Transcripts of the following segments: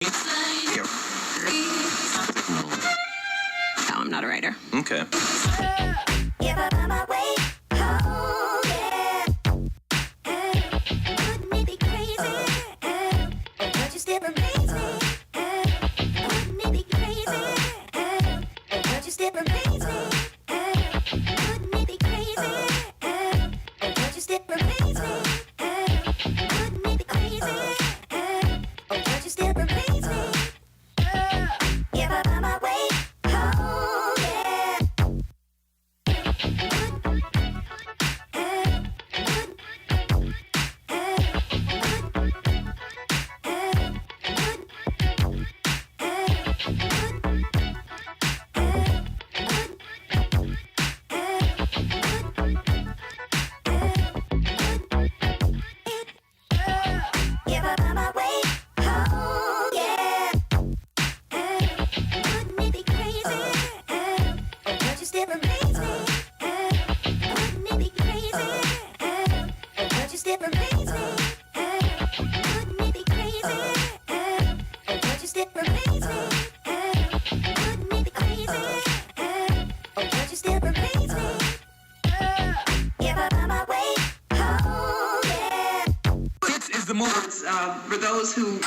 No, I'm not a writer. Okay. For those who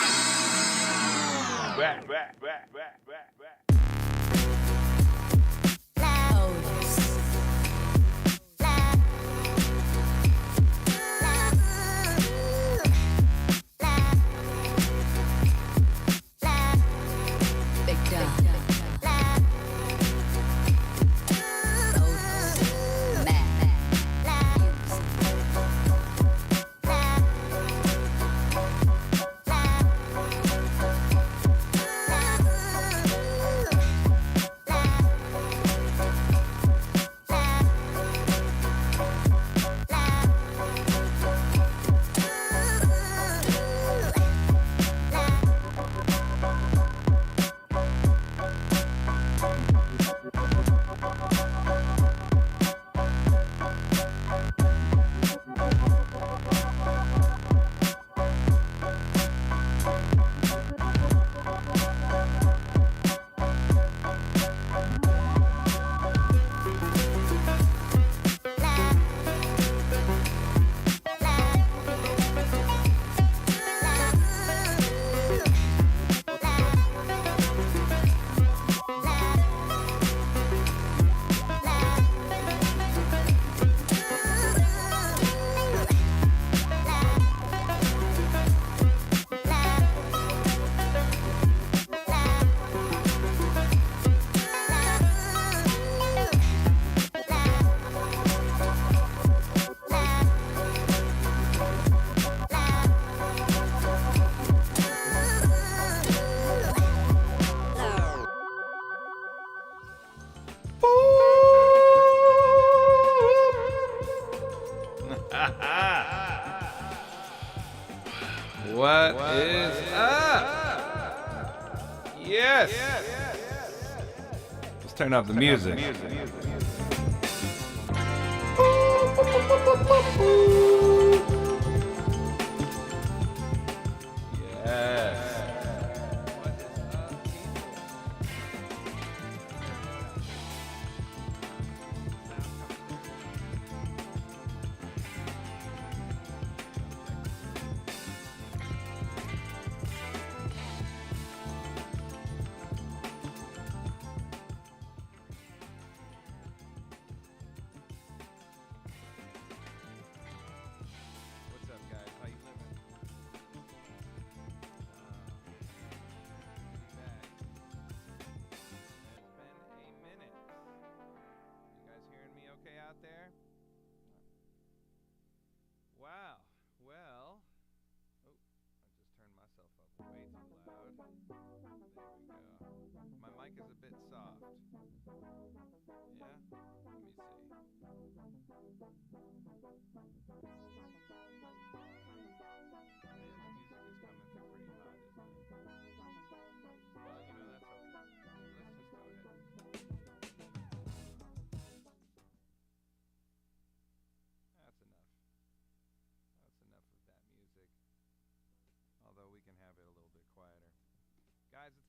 What is up? Yes. Let's turn up the music. Yes.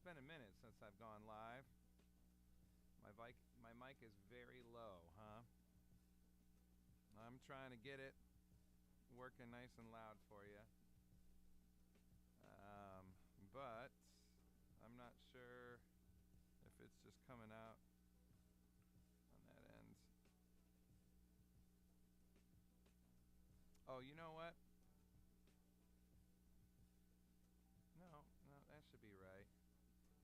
been a minute since I've gone live. My mic is very low, huh? I'm trying to get it working nice and loud for you. But I'm not sure if it's just coming out on that end. Oh, you know what? No, that should be right.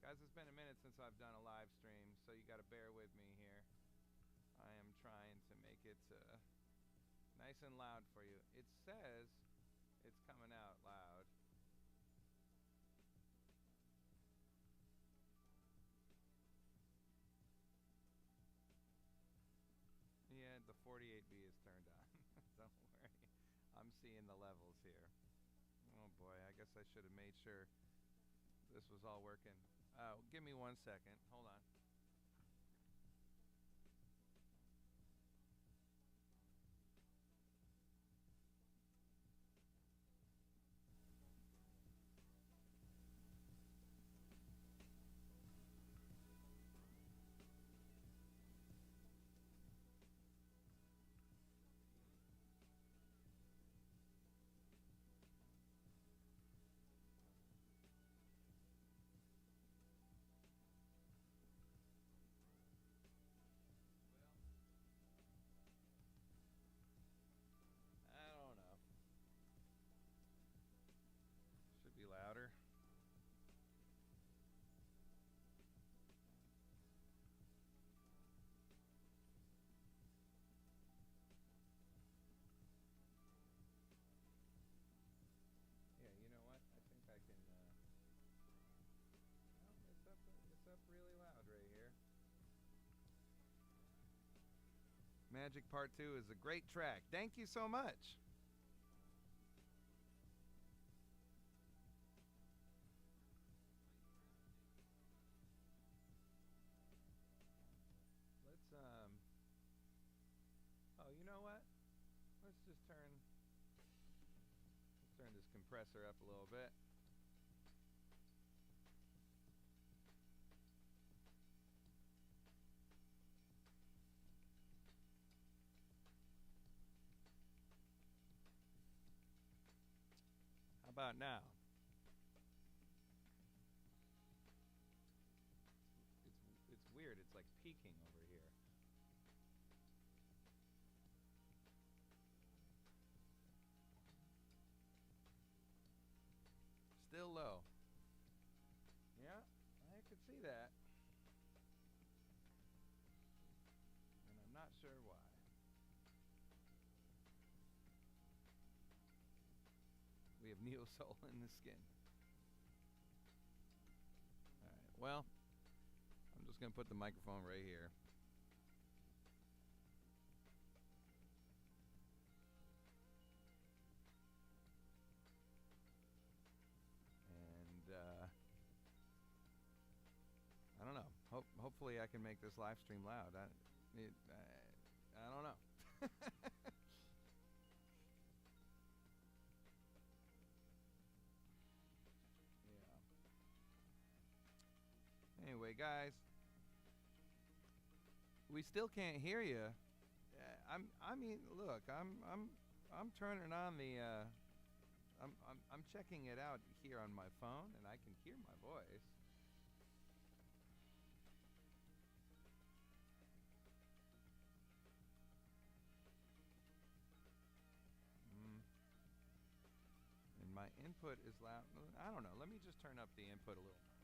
Guys, it's been a minute since I've done a live stream, so you gotta bear with me here. I am trying to make it nice and loud for you. It says it's coming out loud. Yeah, the 48B is turned on. Don't worry. I'm seeing the levels here. Oh boy, I guess I should have made sure this was all working. Give me 1 second. Hold on. I don't know. Should be louder. Yeah, you know what? I think I can. Oh, it's up really loud right here. Magic Part 2 is a great track. Thank you so much. Let's oh, you know what? Let's just turn this compressor up a little bit. How about now? It's weird. It's like peaking over here. Still low. Yeah, I could see that. And I'm not sure why. We have Neo Soul in the skin. Alright, well, I'm just going to put the microphone right here. And, I don't know. Hopefully I can make this live stream loud. I don't know. Anyway, guys, we still can't hear you. I mean, look, I'm turning on the. I'm checking it out here on my phone, and I can hear my voice. And my input is loud. I don't know. Let me just turn up the input a little more.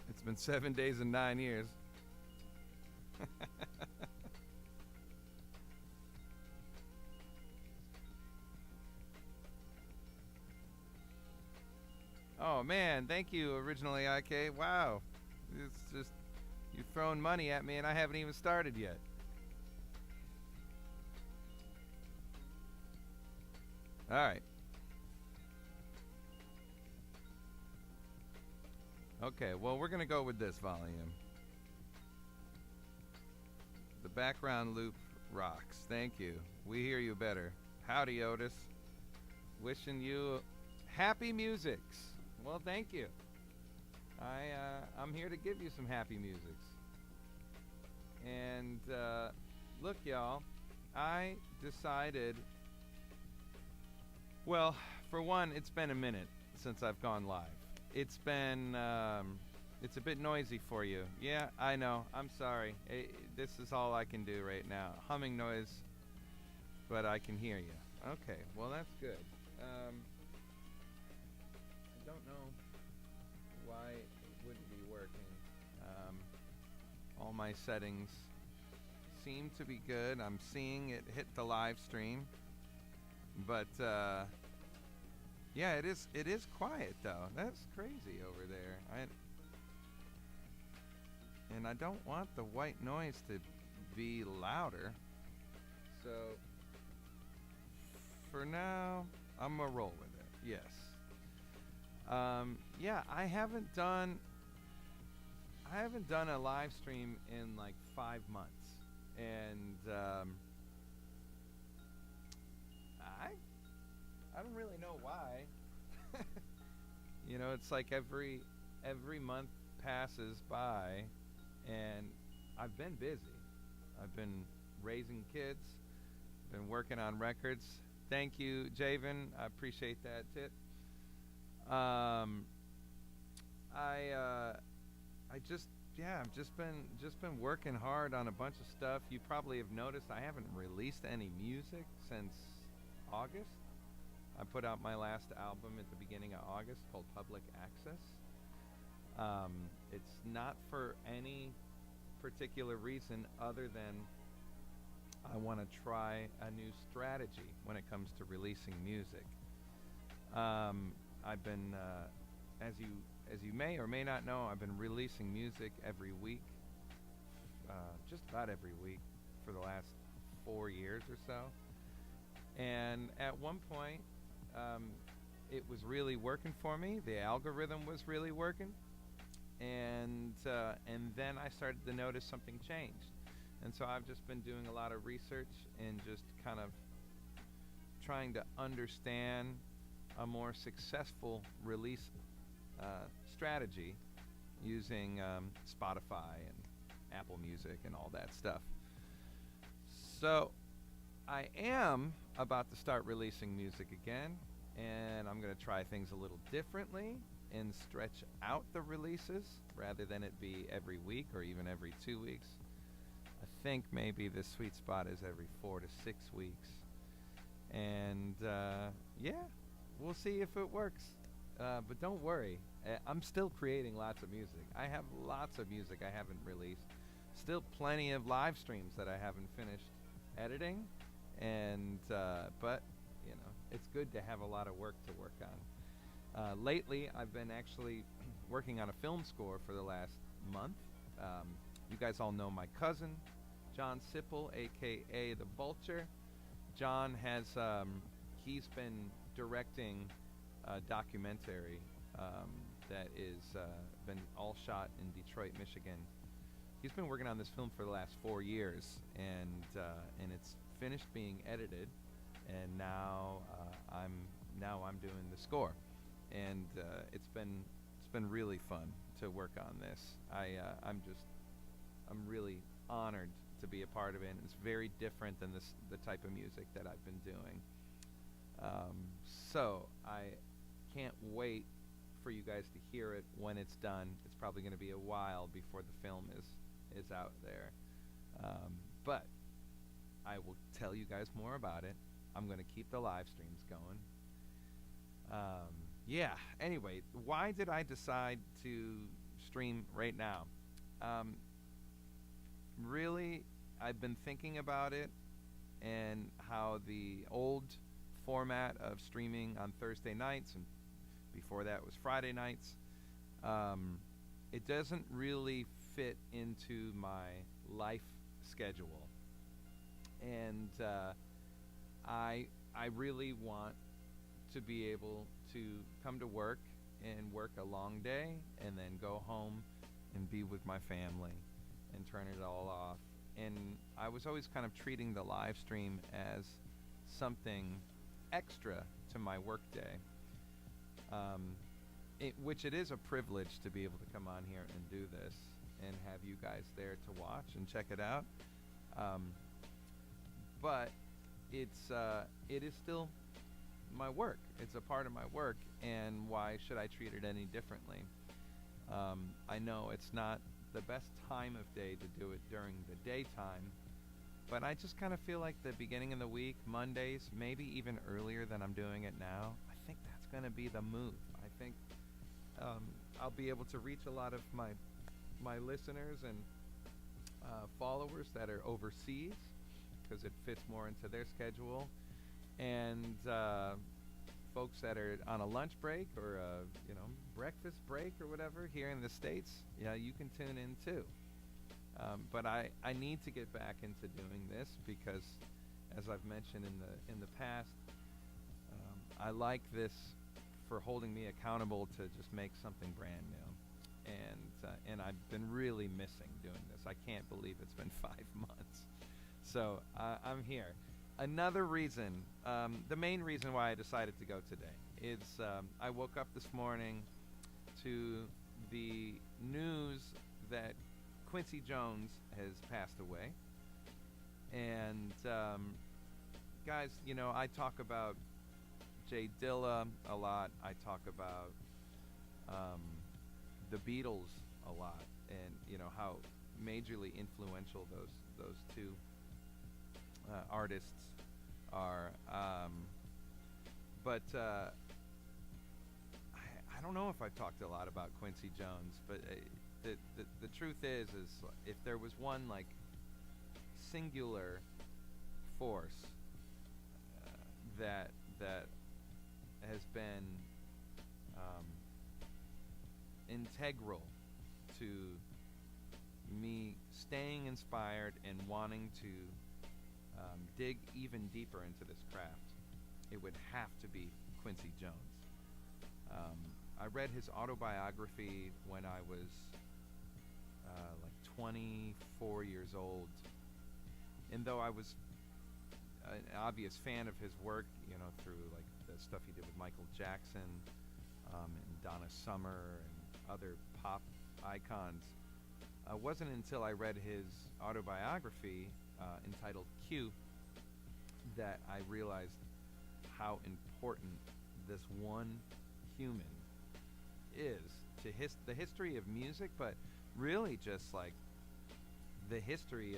It's been 7 days and 9 years. Oh man, thank you, originally IK. Wow, it's just you've thrown money at me and I haven't even started yet. All right. Okay, well we're gonna go with this volume. The background loop rocks. Thank you. We hear you better. Howdy, Otis. Wishing you happy musics. Well, thank you. I'm here to give you some happy musics. And look, y'all, I decided. Well, for one, it's been a minute since I've gone live. It's been. It's a bit noisy for you. Yeah, I know. I'm sorry. This is all I can do right now. Humming noise, but I can hear you. Okay, well that's good. I don't know why it wouldn't be working. All my settings seem to be good. I'm seeing it hit the live stream, but yeah, it is quiet though. That's crazy over there. And I don't want the white noise to be louder. So for now, I'm gonna roll with it. Yes. Yeah, I haven't done a live stream in like 5 months, and I don't really know why. You know, it's like every month passes by, and I've been busy. I've been raising kids, been working on records. Thank you, Javen. I appreciate that tip. I've just been working hard on a bunch of stuff. You probably have noticed I haven't released any music since August. I put out my last album at the beginning of August called Public Access. It's not for any particular reason other than I want to try a new strategy when it comes to releasing music. I've been, as you may or may not know, I've been releasing music every week, just about every week for the last 4 years or so. And at one point, it was really working for me. The algorithm was really working, and then I started to notice something changed. And so I've just been doing a lot of research and just kind of trying to understand a more successful release strategy using Spotify and Apple Music and all that stuff. So I am about to start releasing music again, and I'm going to try things a little differently and stretch out the releases rather than it be every week or even every 2 weeks. I think maybe the sweet spot is every 4 to 6 weeks. And yeah, we'll see if it works. But don't worry, I'm still creating lots of music. I have lots of music I haven't released. Still plenty of live streams that I haven't finished editing. And but you know, it's good to have a lot of work to work on. Lately, I've been actually working on a film score for the last month. You guys all know my cousin, John Sipple, aka the Vulture. John has he's been directing a documentary that is been all shot in Detroit, Michigan. He's been working on this film for the last 4 years, and it's finished being edited, and now I'm doing the score, and it's been really fun to work on this. I'm really honored to be a part of it, and it's very different than the type of music that I've been doing. So I can't wait for you guys to hear it when it's done. It's probably going to be a while before the film is out there, but I will tell you guys more about it. I'm going to keep the live streams going. Yeah, anyway, why did I decide to stream right now? Really, I've been thinking about it and how the old format of streaming on Thursday nights and Before that was Friday nights. It doesn't really fit into my life schedule, and I really want to be able to come to work and work a long day and then go home and be with my family and turn it all off. And I was always kind of treating the live stream as something extra to my work day, which it is a privilege to be able to come on here and do this and have you guys there to watch and check it out. But it is still my work. It's a part of my work, and why should I treat it any differently? I know it's not the best time of day to do it during the daytime, but I just kind of feel like the beginning of the week, Mondays, maybe even earlier than I'm doing it now, I think that's going to be the move. I think I'll be able to reach a lot of my listeners and followers that are overseas, because it fits more into their schedule, and folks that are on a lunch break or a breakfast break or whatever here in the States, you can tune in too. But I need to get back into doing this because, as I've mentioned in the past, I like this for holding me accountable to just make something brand new, and I've been really missing doing this. I can't believe it's been 5 months. So I'm here. Another reason, the main reason why I decided to go today is I woke up this morning to the news that Quincy Jones has passed away. And guys, I talk about Jay Dilla a lot. I talk about the Beatles a lot, and how majorly influential those two artists are. But I don't know if I've talked a lot about Quincy Jones, but the truth is if there was one like singular force that has been integral to me staying inspired and wanting to dig even deeper into this craft, it would have to be Quincy Jones. I read his autobiography when I was like 24 years old, and though I was an obvious fan of his work, through like the stuff he did with Michael Jackson and Donna Summer and other pop icons, it wasn't until I read his autobiography entitled Q that I realized how important this one human is to the history of music, but really just like the history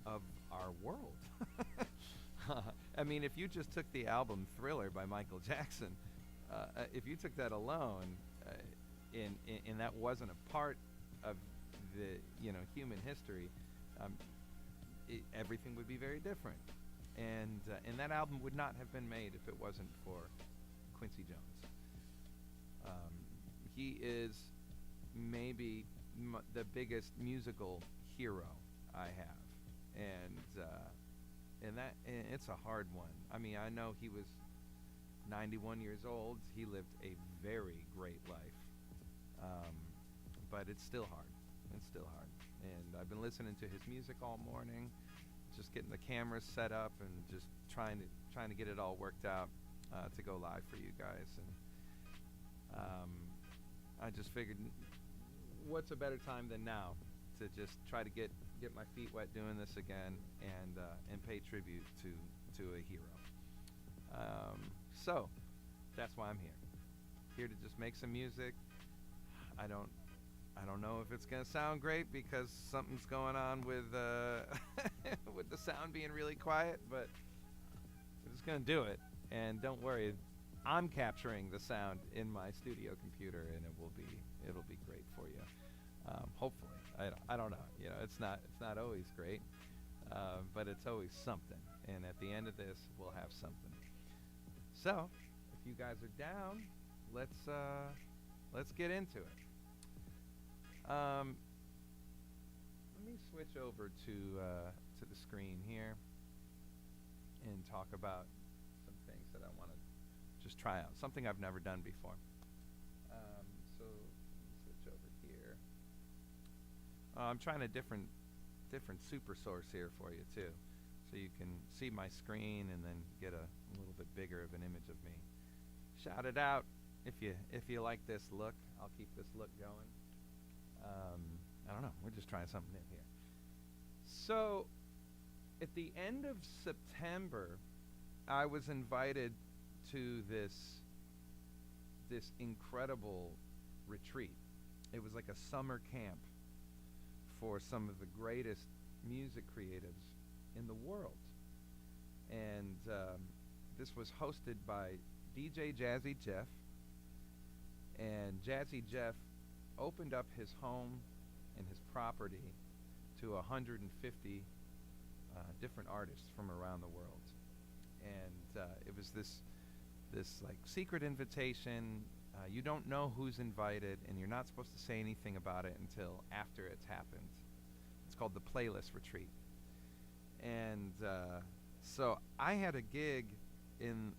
of our world. I mean, if you just took the album Thriller by Michael Jackson, if you took that alone, and that wasn't a part of the human history, everything would be very different, and that album would not have been made if it wasn't for Quincy Jones. He is maybe the biggest musical hero I have, and it's a hard one. I mean, I know he was 91 years old. He lived a very great life, but it's still hard. It's still hard. And I've been listening to his music all morning, just getting the cameras set up and just trying to get it all worked out to go live for you guys. And I just figured, what's a better time than now to just try to get my feet wet doing this again and pay tribute to a hero. So that's why I'm here to just make some music. I don't know if it's gonna sound great because something's going on with with the sound being really quiet, but I'm just gonna do it. And don't worry, I'm capturing the sound in my studio computer, and it'll be great for you. Hopefully, I don't know. It's not always great, but it's always something. And at the end of this, we'll have something. So, if you guys are down, let's get into it. Let me switch over to the screen here and talk about some things that I want to just try out. Something I've never done before. So let me switch over here. I'm trying a different super source here for you too, so you can see my screen and then get a little bit bigger of an image of me. Shout it out if you like this look. I'll keep this look going. I don't know. We're just trying something new here. So, at the end of September, I was invited to this incredible retreat. It was like a summer camp for some of the greatest music creatives in the world. And this was hosted by DJ Jazzy Jeff. And Jazzy Jeff opened up his home and his property to 150 different artists from around the world. And it was this like secret invitation. You don't know who's invited, and you're not supposed to say anything about it until after it's happened. It's called the Playlist Retreat. And so I had a gig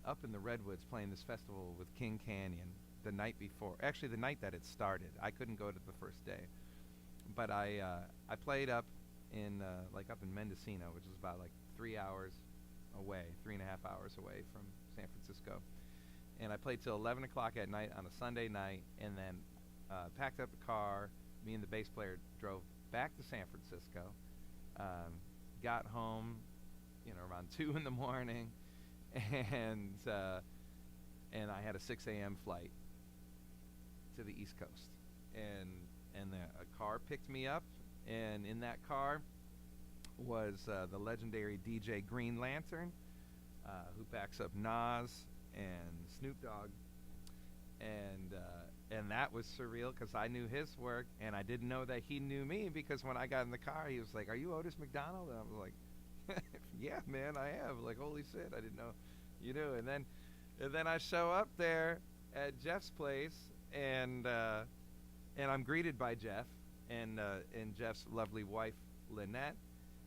up in the Redwoods playing this festival with King Canyon the night before. Actually, the night that it started. I couldn't go to the first day, but I played up in up in Mendocino, which is about like 3 hours away, 3.5 hours away from San Francisco. And I played till 11 o'clock at night on a Sunday night, and then packed up the car. Me and the bass player drove back to San Francisco. Got home, around 2 in the morning, and I had a 6 a.m. flight to the East Coast. And a car picked me up, and in that car was the legendary DJ Green Lantern, who backs up Nas and Snoop Dogg, and that was surreal because I knew his work, and I didn't know that he knew me, because when I got in the car, he was like, "Are you Otis McDonald?" And I was like, "Yeah, man, I am." Like, holy shit, I didn't know you knew. And then I show up there at Jeff's place, and I'm greeted by Jeff and Jeff's lovely wife Lynette.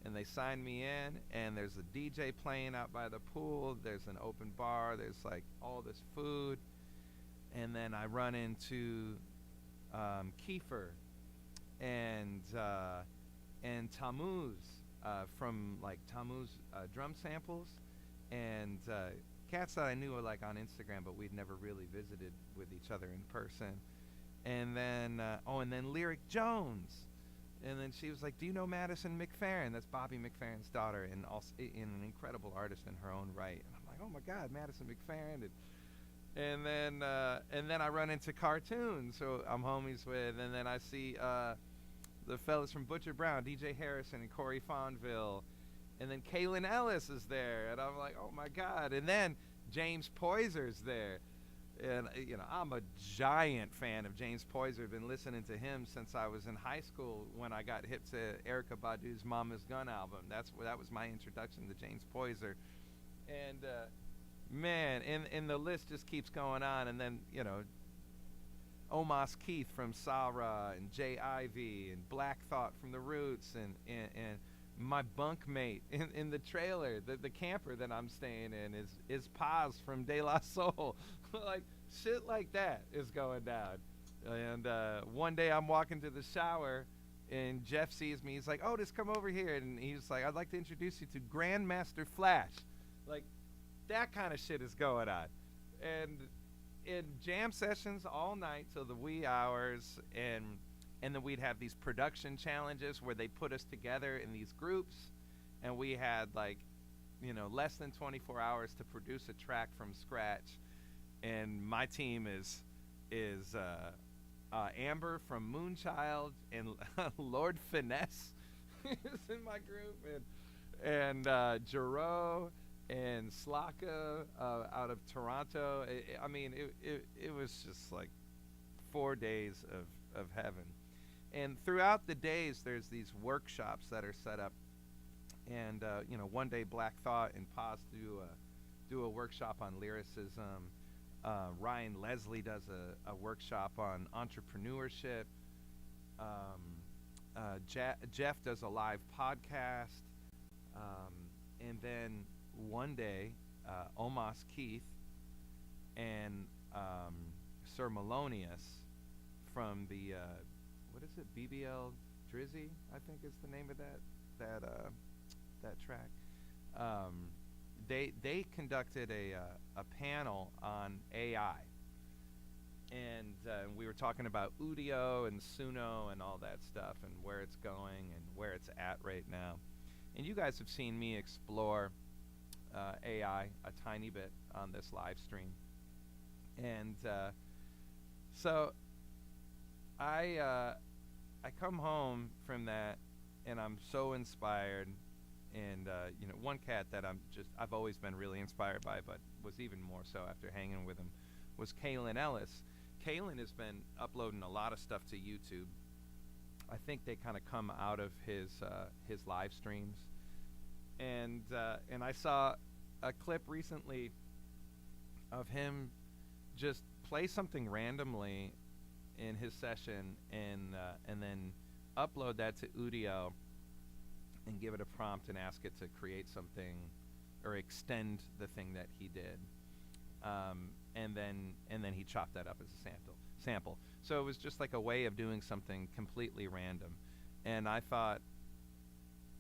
And they signed me in, and there's a DJ playing out by the pool. There's an open bar. There's like all this food. And then I run into Kiefer and Tammuz from like Tammuz drum samples, and cats that I knew like on Instagram, but we'd never really visited with each other in person. And then Lyric Jones. And then she was like, "Do you know Madison McFerrin?" That's Bobby McFerrin's daughter, and also an incredible artist in her own right. And I'm like, "Oh my God, Madison McFerrin!" And then I run into Cartoons, so I'm homies with, and then I see the fellas from Butcher Brown, DJ Harrison and Corey Fonville, and then Kaylin Ellis is there, and I'm like, "Oh my God!" And then James Poyser's there. And I'm a giant fan of James Poyser. I've been listening to him since I was in high school when I got hip to Erykah Badu's Mama's Gun album. That was my introduction to James Poyser. And man, and the list just keeps going on. And then Omos Keith from Sarah, and Jay Ivy, and Black Thought from The Roots, and my bunkmate in the trailer, the camper that I'm staying in is Paz from De La Soul. Like, shit like that is going down. And one day I'm walking to the shower, and Jeff sees me. He's like, "Otis, come over here." And he's like, "I'd like to introduce you to Grandmaster Flash." Like, that kind of shit is going on. And in jam sessions all night till the wee hours, and then we'd have these production challenges where they put us together in these groups, and we had like, less than 24 hours to produce a track from scratch. And my team is Amber from Moonchild, and Lord Finesse is in my group, and Jero and Slaka out of Toronto. It was just like 4 days of heaven. And throughout the days, there's these workshops that are set up. And one day Black Thought and Paz do a workshop on lyricism. Ryan Leslie does a workshop on entrepreneurship. Jeff does a live podcast. And then one day, Omas Keith and Sir Melonius from the what is it, BBL Drizzy, I think is the name of that track. They conducted a panel on AI, and we were talking about Udio and Suno and all that stuff and where it's going and where it's at right now. And you guys have seen me explore AI a tiny bit on this live stream. And so I come home from that, and I'm so inspired. And one cat that I've always been really inspired by, but was even more so after hanging with him, was Kalen Ellis. Kalen has been uploading a lot of stuff to YouTube. I think they kind of come out of his live streams, and I saw a clip recently of him just play something randomly in his session, and then upload that to Udio and give it a prompt and ask it to create something or extend the thing that he did, and then he chopped that up as a sample. So it was just like a way of doing something completely random, and I thought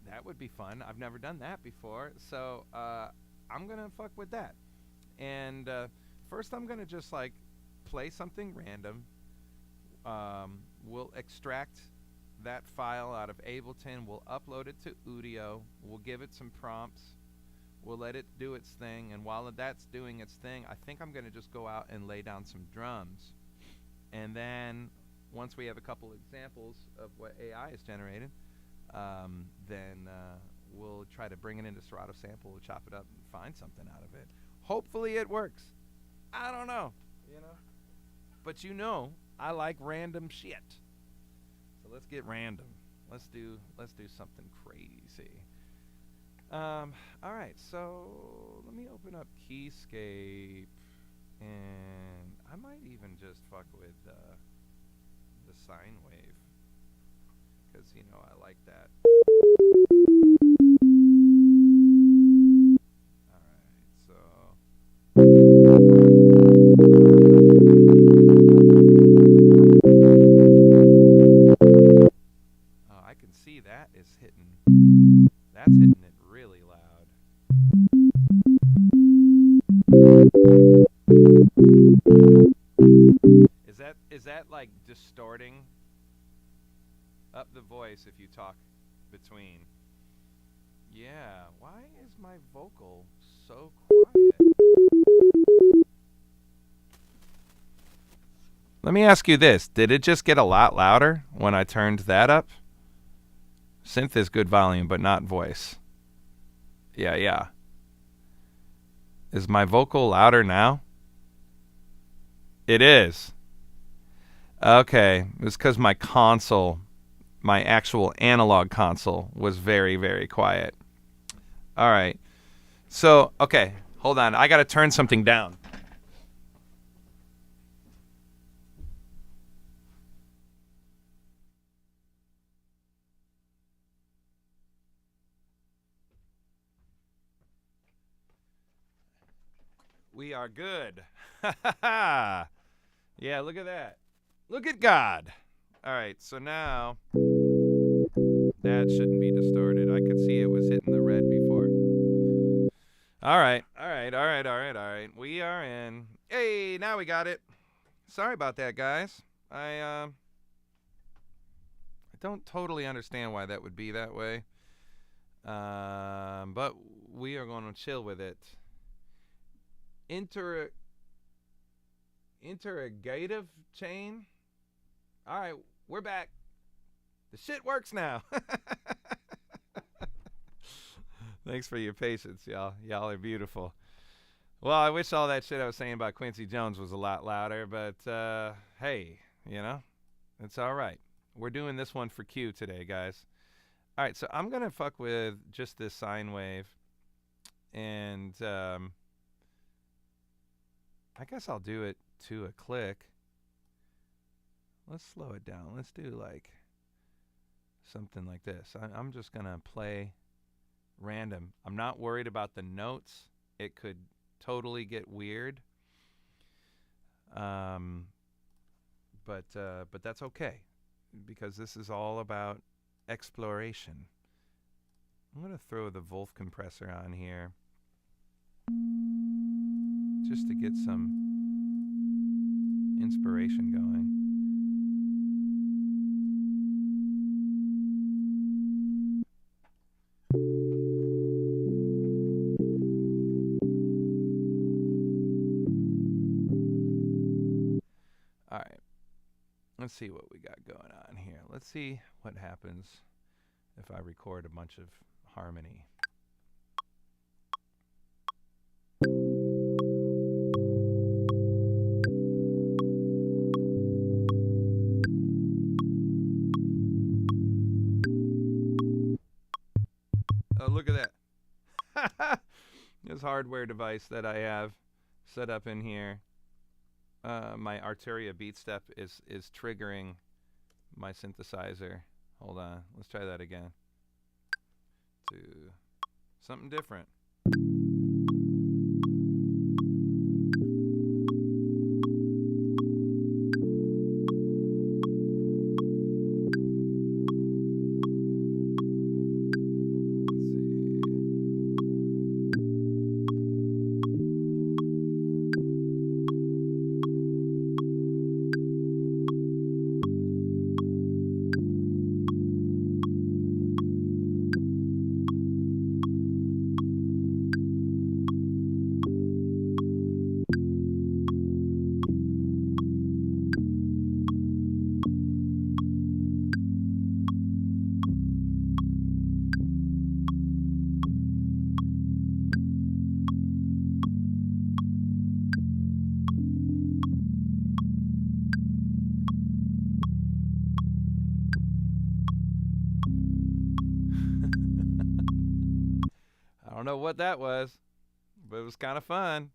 that would be fun. I've never done that before, so I'm gonna fuck with that. And first, I'm gonna just like play something random. We'll extract that file out of Ableton. We'll upload it to Udio. We'll give it some prompts. We'll let it do its thing, and while that's doing its thing, I think I'm gonna just go out and lay down some drums. And then once we have a couple examples of what AI is generated, then we'll try to bring it into Serato Sample, we'll chop it up and find something out of it. Hopefully it works. I don't know, But I like random shit. So let's get random. Let's do something crazy. All right, so let me open up Keyscape, and I might even just fuck with the sine wave, because I like that. All right, so I can see that is hitting. That's hitting it really loud. Is that like distorting up the voice if you talk between? Yeah, why is my vocal so quiet? Let me ask you this. Did it just get a lot louder when I turned that up? Synth is good volume, but not voice. Yeah. Is my vocal louder now? It is. Okay. It's because my console, my actual analog console, was very, very quiet. All right. So, okay. Hold on. I got to turn something down. We are good. Yeah, look at that. Look at God. All right, so now that shouldn't be distorted. I could see it was hitting the red before. All right. We are in. Hey, now we got it. Sorry about that, guys. I don't totally understand why that would be that way. But we are going to chill with it. Interrogative chain. All right, we're back. The shit works now. Thanks for your patience, y'all. Y'all are beautiful. Well, I wish all that shit I was saying about Quincy Jones was a lot louder, but hey, it's all right. We're doing this one for Q today, guys. All right, so I'm going to fuck with just this sine wave, and I guess I'll do it to a click. Let's slow it down. Let's do like something like this. I'm just going to play random. I'm not worried about the notes. It could totally get weird. But that's okay, because this is all about exploration. I'm going to throw the Wolf compressor on here just to get some inspiration going. All right. Let's see what we got going on here. Let's see what happens if I record a bunch of harmony. Oh, look at that. This hardware device that I have set up in here. My Arturia beat step is triggering my synthesizer. Hold on. Let's try that again. To something different. I don't know what that was, but it was kind of fun.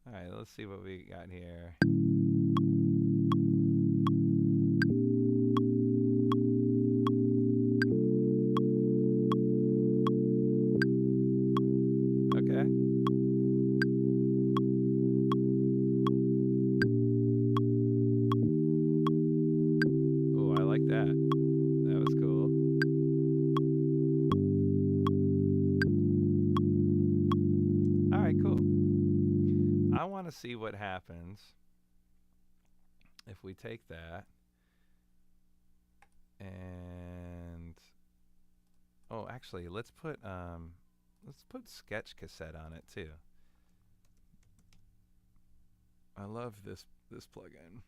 All right, let's see what we got here. Okay. Oh, I like that. That was cool. All right, cool. I want to see what happens if we take that and actually let's put sketch cassette on it too. I love this plugin.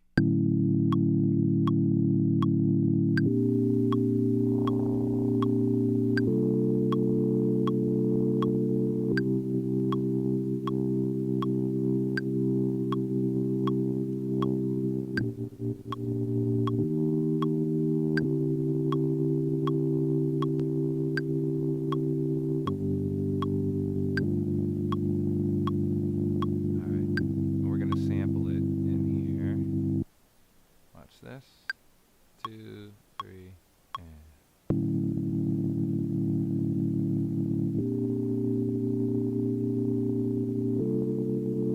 This 2, 3, and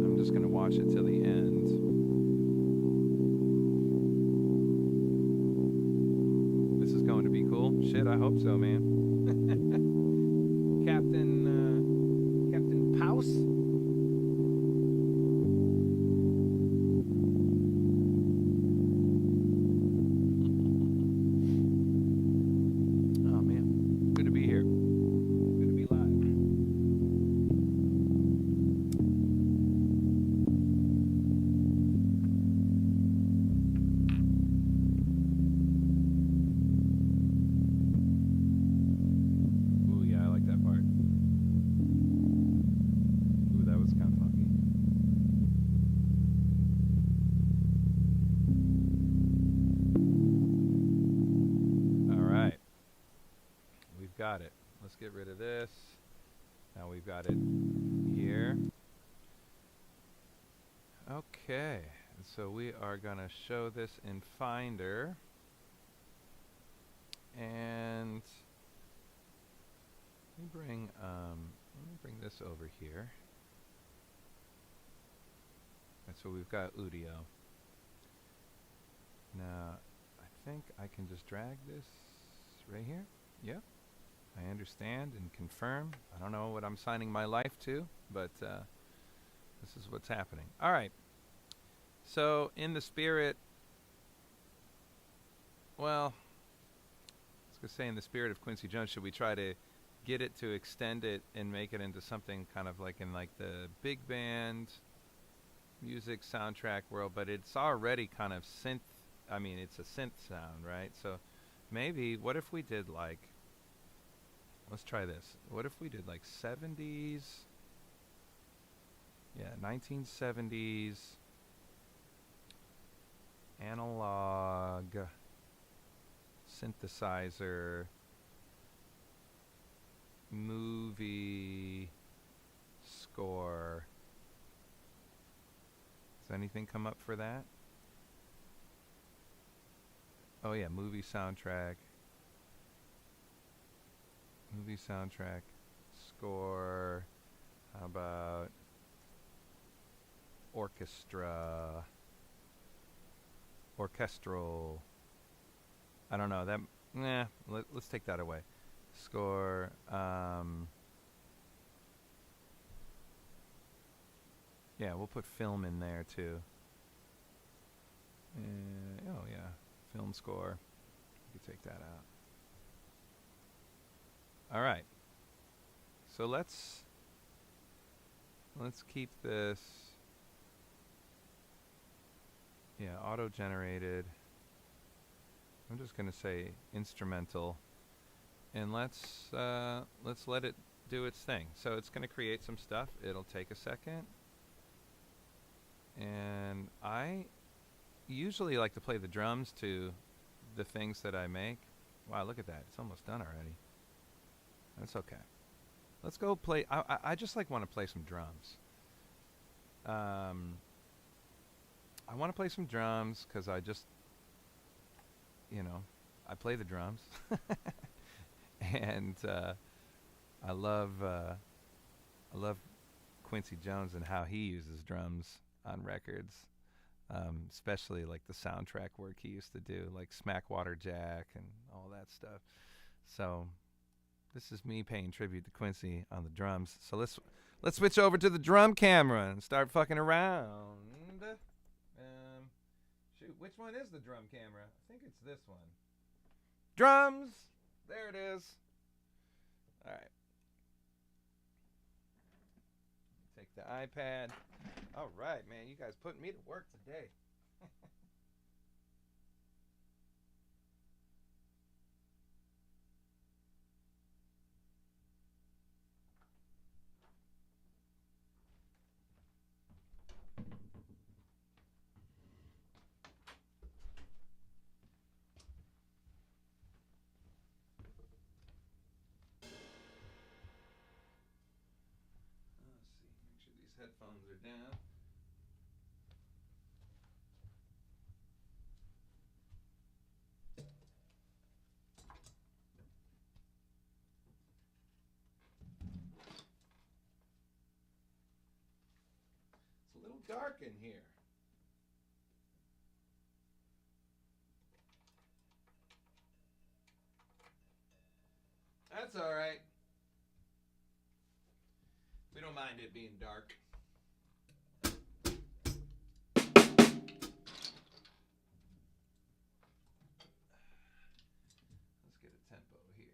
I'm just gonna watch it till the end. This is going to be cool. Shit, I hope so, man. Captain Pouse. Got it. Let's get rid of this. Now we've got it here. Okay, so we are going to show this in Finder. And let me bring this over here. And so we've got Udio. Now, I think I can just drag this right here. Yep. I understand and confirm. I don't know what I'm signing my life to, but this is what's happening. All right. So, in the spirit, well, I was going to say in the spirit of Quincy Jones, should we try to get it to extend it and make it into something kind of like in like the big band music soundtrack world, but it's already kind of synth. I mean, it's a synth sound, right? So maybe, what if we did like, let's try this. What if we did like 70s, yeah, 1970s analog synthesizer movie score. Does anything come up for that? Oh yeah, movie soundtrack score. How about orchestral? I don't know that. Let's take that away. Score. Yeah, we'll put film in there too. Oh yeah, film score. You can take that out. All right. So let's keep this. Yeah, auto-generated. I'm just gonna say instrumental, and let's let it do its thing. So it's gonna create some stuff. It'll take a second, and I usually like to play the drums to the things that I make. Wow, look at that! It's almost done already. That's okay. Let's go play. I just like want to play some drums. I want to play some drums because I just, I play the drums, and I love Quincy Jones and how he uses drums on records, especially like the soundtrack work he used to do, like Smackwater Jack and all that stuff. So this is me paying tribute to Quincy on the drums. So let's switch over to the drum camera and start fucking around. Shoot, which one is the drum camera? I think it's this one. Drums! There it is. All right. Take the iPad. All right, man. You guys putting me to work today. Headphones are down. It's a little dark in here. That's all right. We don't mind it being dark. Let's get a tempo here.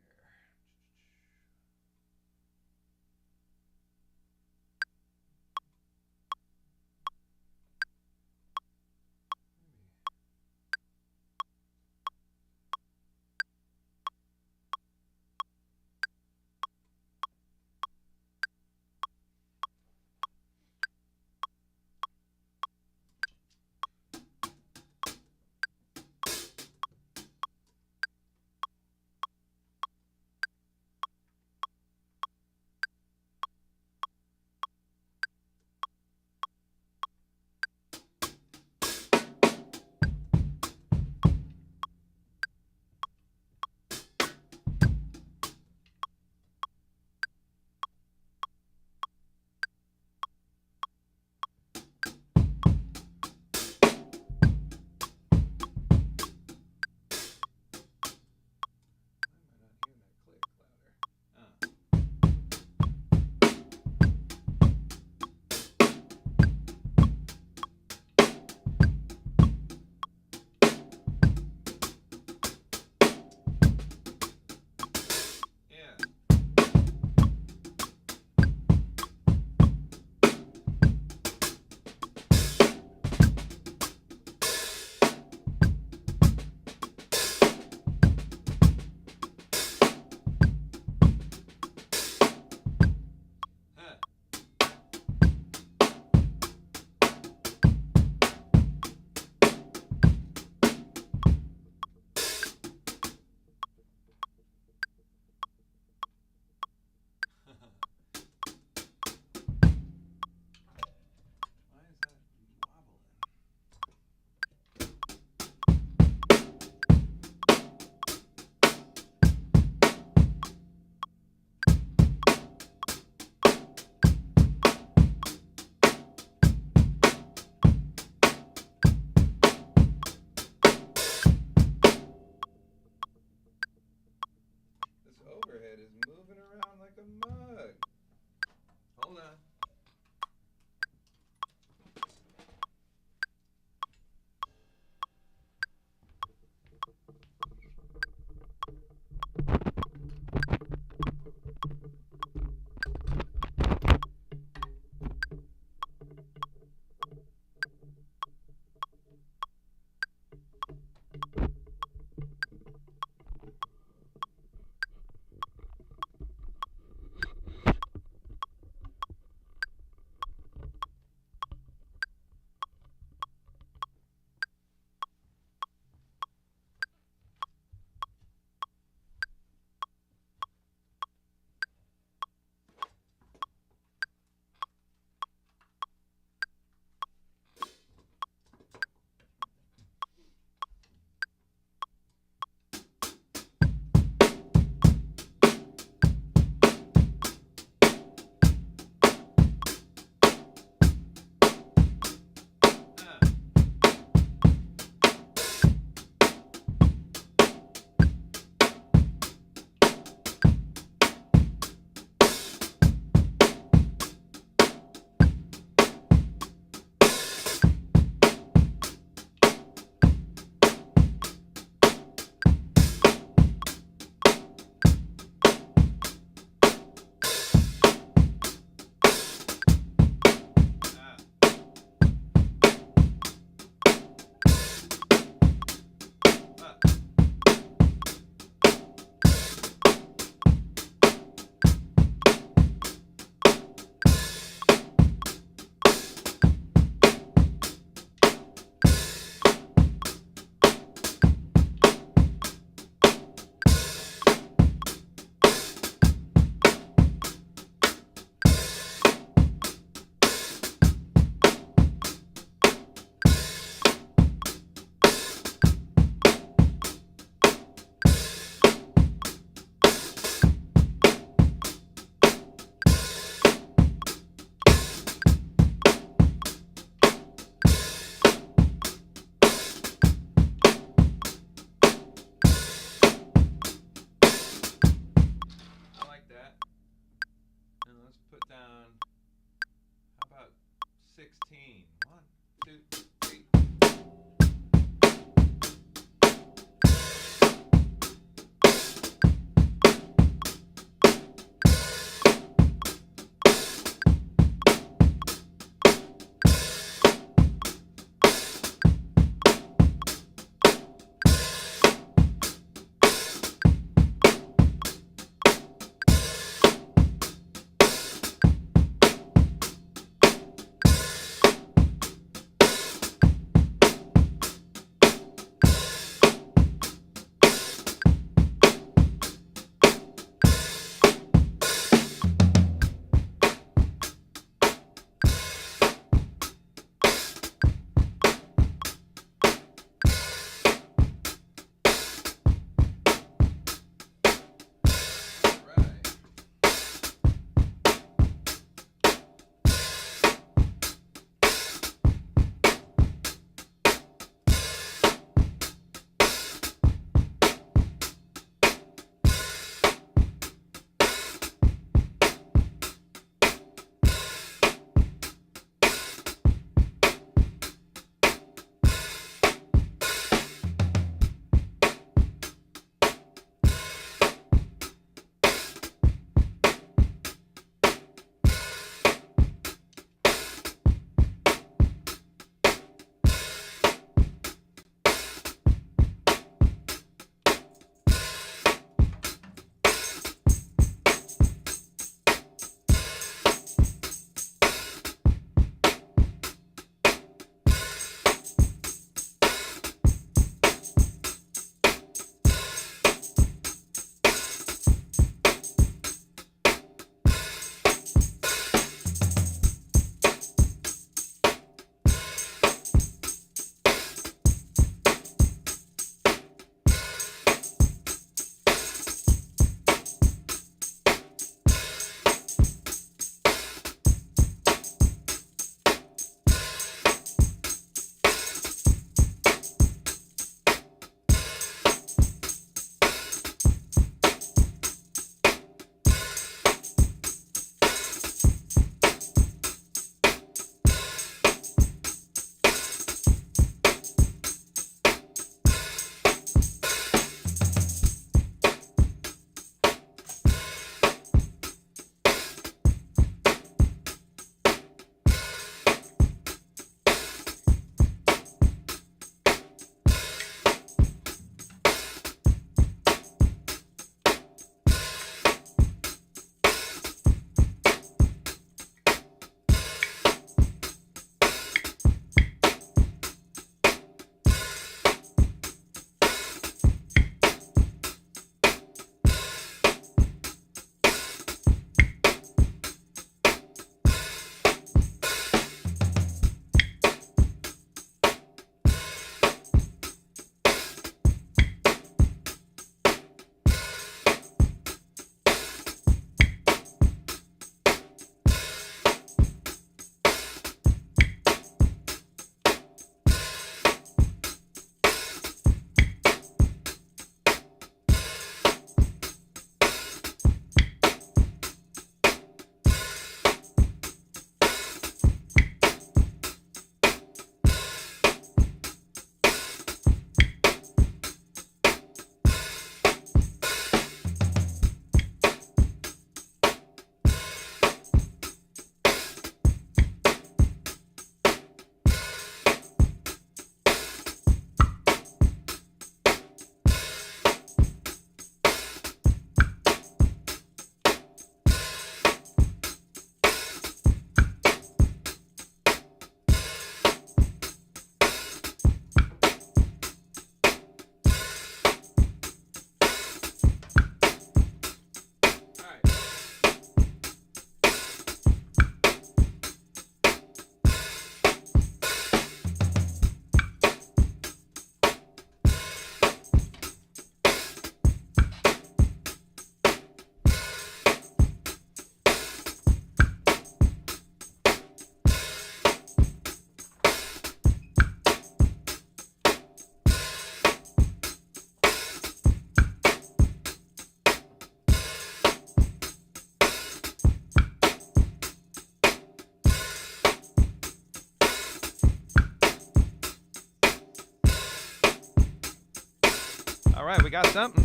All right, we got something.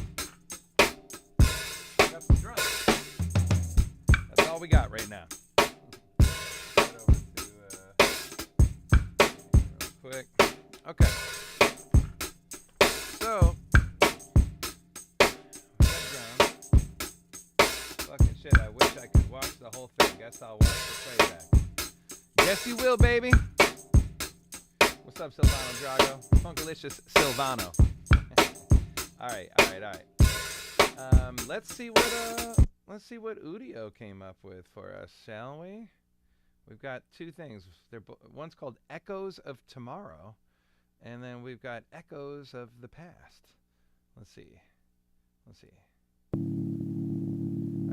We got some drums. That's all we got right now. Get over to real quick. Okay. So, that drum. Fucking shit, I wish I could watch the whole thing. Guess I'll watch the playback. Yes, you will, baby. What's up, Silvano Drago? Funkalicious Silvano. All right. Let's see what Udio came up with for us, shall we? We've got two things. One's called Echoes of Tomorrow, and then we've got Echoes of the Past. Let's see. All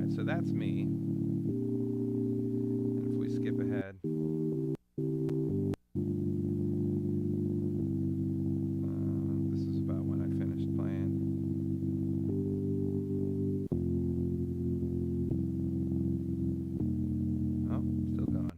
right, so that's me. And if we skip ahead. This is about when I finished playing. Oh, still going.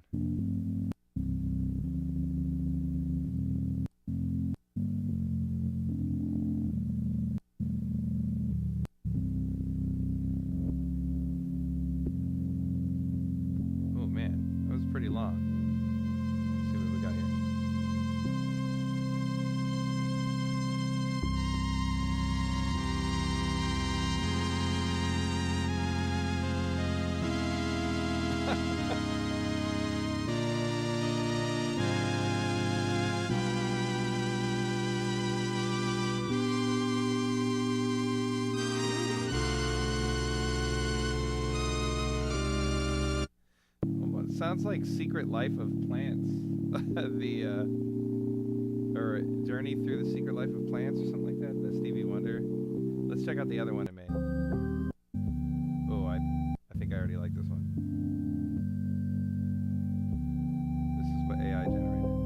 Oh man, that was pretty long. Let's see what we got here. Well, it sounds like Secret Life of Plants. Or Journey Through the Secret Life of Plants or something like that. The Stevie Wonder. Let's check out the other one I made. Oh, I think I already like this one. This is what AI generated.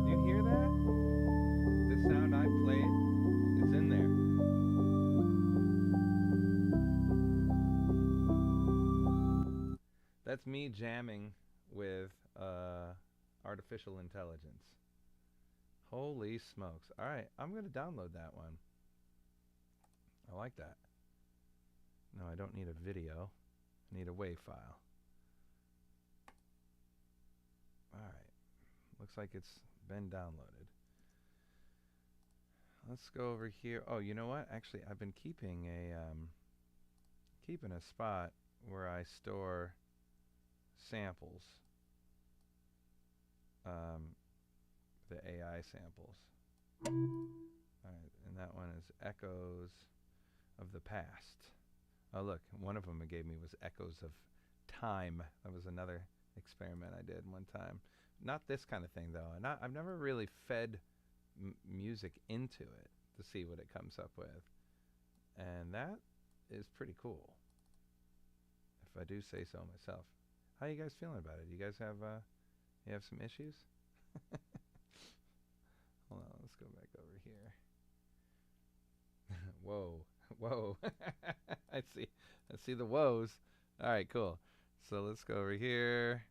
Do you hear that? The sound I played is in there. That's me jamming with artificial intelligence. Holy smokes. All right, I'm going to download that one. I like that. No, I don't need a video. I need a WAV file. All right. Looks like it's been downloaded. Let's go over here. Oh, you know what? Actually, I've been keeping a spot where I store samples, the AI samples. All right, and that one is Echoes of the Past. Oh, look, one of them it gave me was Echoes of Time. That was another experiment I did one time. Not this kind of thing, though. I've never really fed music into it to see what it comes up with. And that is pretty cool, if I do say so myself. How you guys feeling about it? You guys have some issues? Hold on, let's go back over here. Whoa. I see the woes. All right, cool. So let's go over here.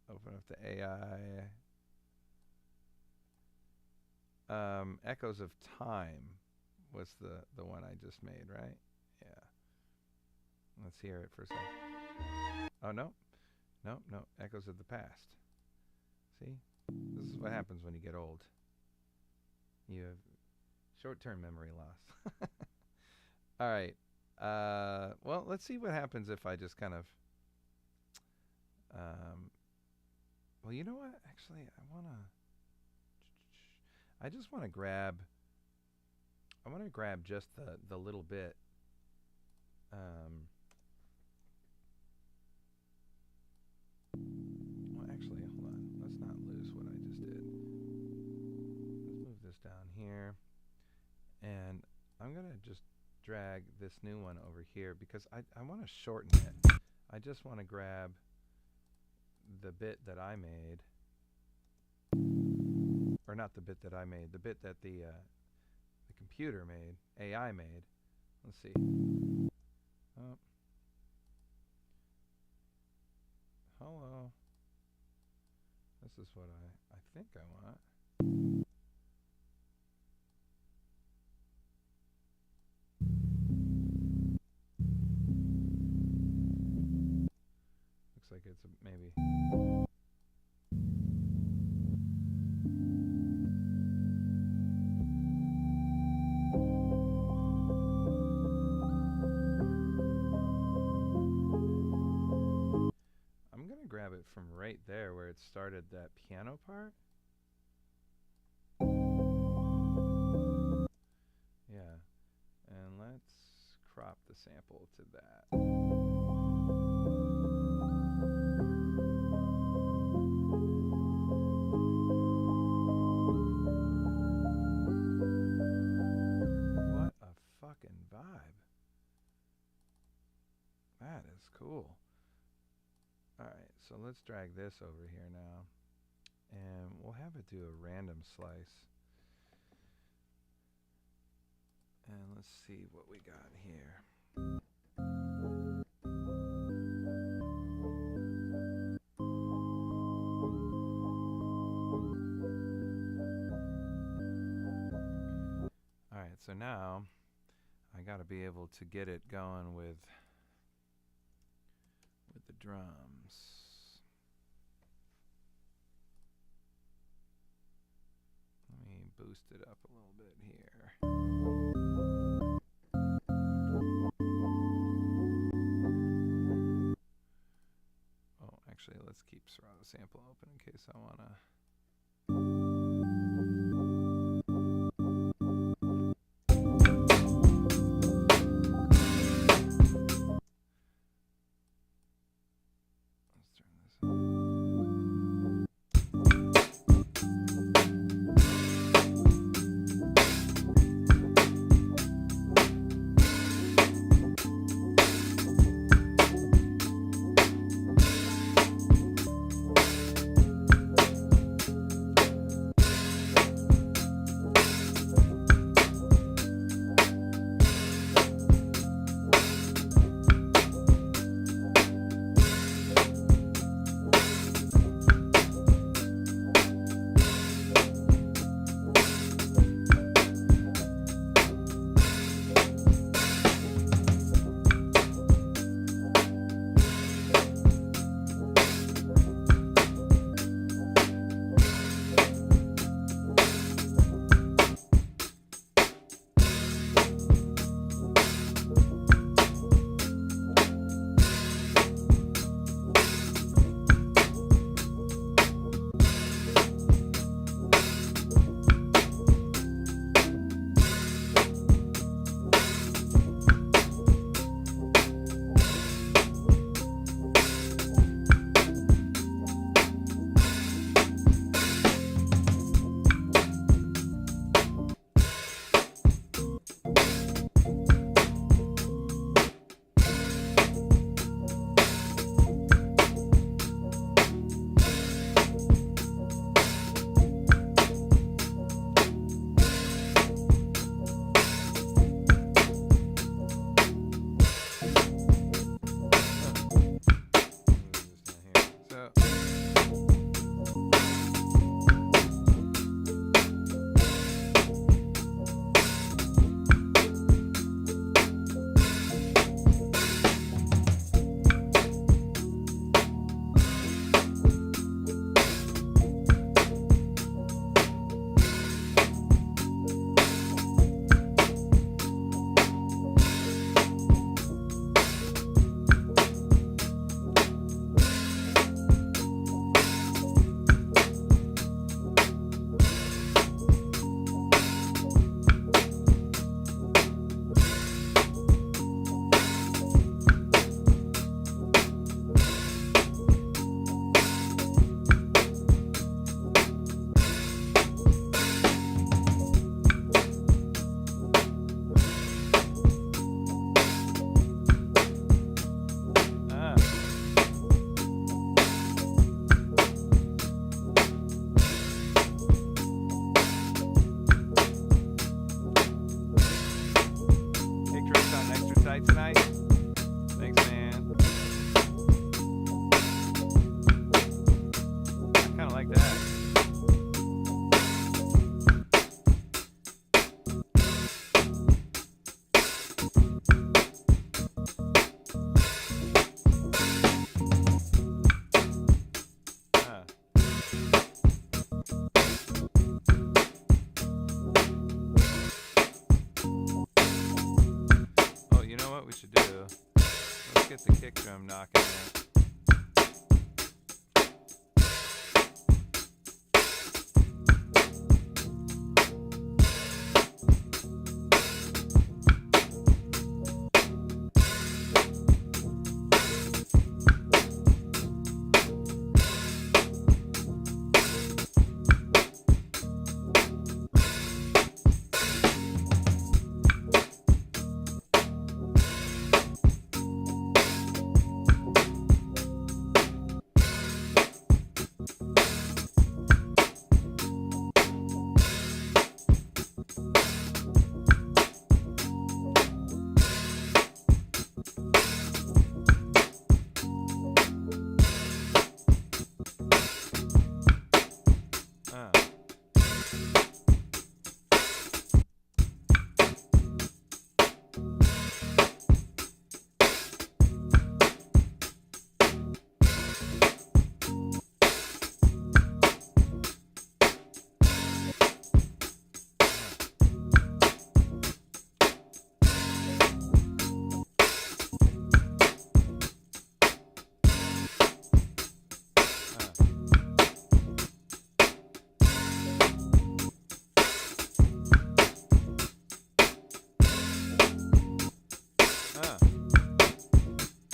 Open up the AI. Echoes of Time was the one I just made, right? Yeah. Let's hear it for a second. Oh, no. Echoes of the Past. See? This is what happens when you get old. You have short-term memory loss. All right. Well, let's see what happens if I just kind of... well, you know what? Actually, I just want to grab just the little bit. Well, actually, hold on. Let's not lose what I just did. Let's move this down here. And I'm going to just drag this new one over here because I want to shorten it. I just want to grab the bit that I made. Or not the bit that I made, the bit that the computer made, AI made. Let's see. Oh. Hello. This is what I think I want. Looks like it's maybe. I'm gonna grab it from right there where it started, that piano part. Yeah, and let's crop the sample to that. What a fucking vibe. That is cool. Alright, so let's drag this over here now. And we'll have it do a random slice. And let's see what we got here. Alright, so now I gotta be able to get it going with the drums. Let me boost it up a little bit here. Oh, actually, let's keep Serato sample open in case I wanna. right tonight? Thanks, man. I kind of like that. Oh, you know what we should do? Let's get the kick drum knocking in.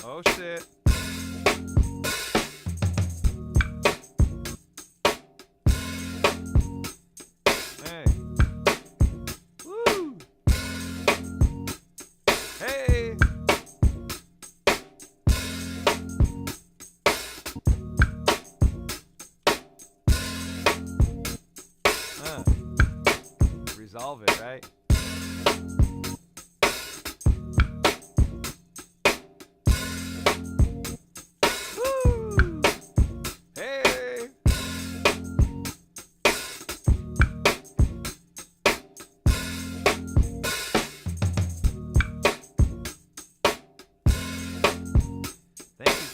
Oh shit. Hey. Woo. Hey. Resolve it, right?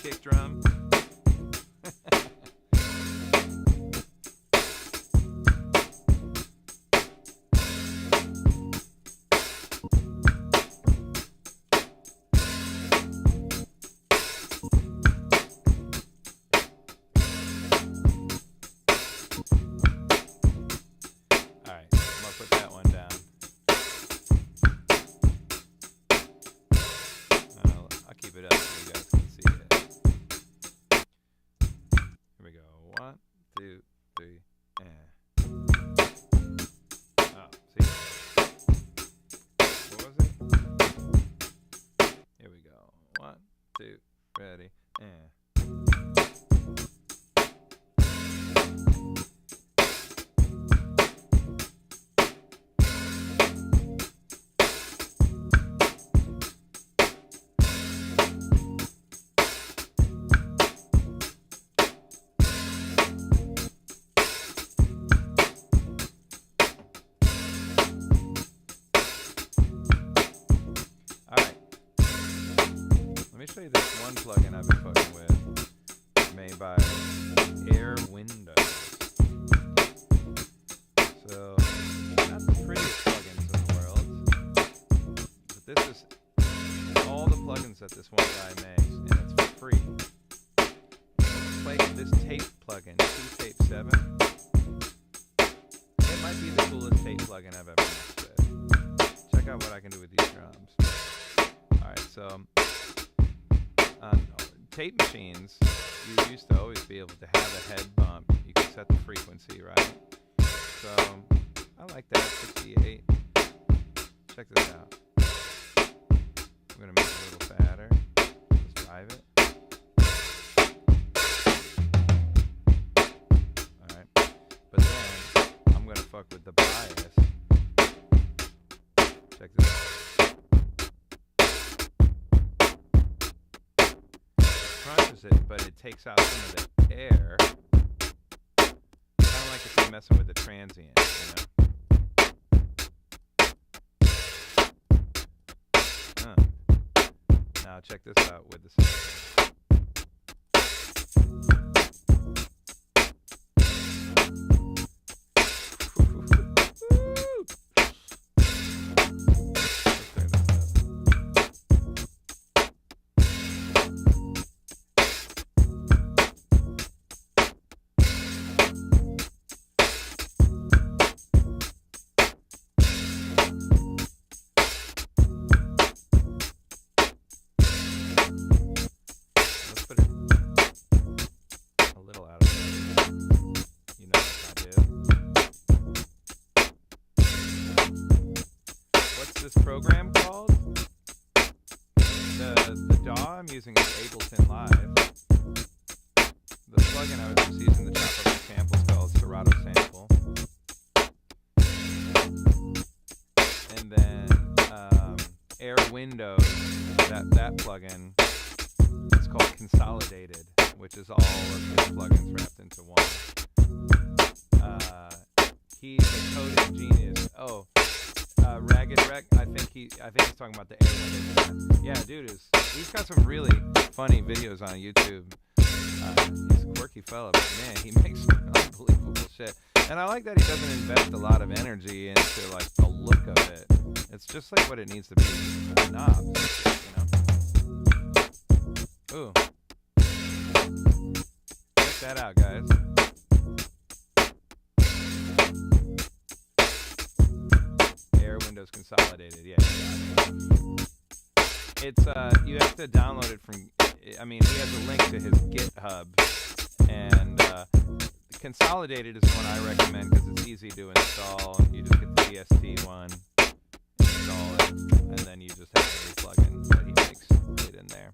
Kick drum. Alright, I'm gonna put that one down. I'll keep it up so you guys can see it. Here we go. 1, 2, 3, and. Oh, see? What was it? Here we go. 1, 2, ready, and. Let me show you this one plugin I've been fucking with, made by Air Windows. So, not the prettiest plugins in the world, but this is all the plugins that this one guy makes, and it's free. Like this tape plugin, Tape 7. It might be the coolest tape plugin I've ever messed with. Check out what I can do with these drums. Alright, so on tape machines, you used to always be able to have a head bump. You could set the frequency, right? So I like that, 68. Check this out. I'm going to make it a little fatter. Let's drive it. Alright. But then I'm going to fuck with the bias. Check this out. filters it, but it takes out some of the air. Kind of like if you're messing with the transient, you know? Now check this out with the sound. This program called the DAW I'm using is Ableton Live. The plugin I was just using to chop up the samples called Serato Sample, and then Air Windows, that plugin, it's called Consolidated, which is all of his plugins wrapped into one. He's a coding genius. Oh. Ragged Rec, I think he's talking about the Air Windows. Yeah, dude, he's got some really funny videos on YouTube. He's a quirky fella, but man, he makes some unbelievable shit. And I like that he doesn't invest a lot of energy into like the look of it. It's just like what it needs to be. Knobs, you know. Ooh, check that out, guys. Windows Consolidated, yeah. It's you have to download it from. I mean, he has a link to his GitHub, and Consolidated is the one I recommend because it's easy to install. You just get the VST one, install it, and then you just have every plugin that he makes it in there.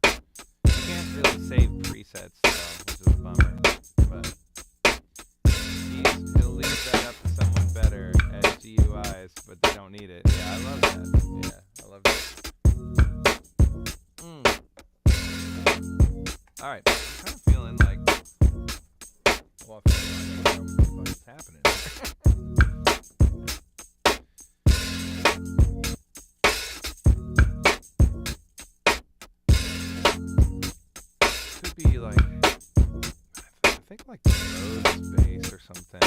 You can't really save presets though, which is a bummer, but he'll leave that up to someone better at GUIs, but they don't need it. Yeah, I love that. Yeah, I love that. Alright, I'm kind of feeling like... Well, I feel like what the fuck is happening Could be like... I think like the Rhodes bass or something.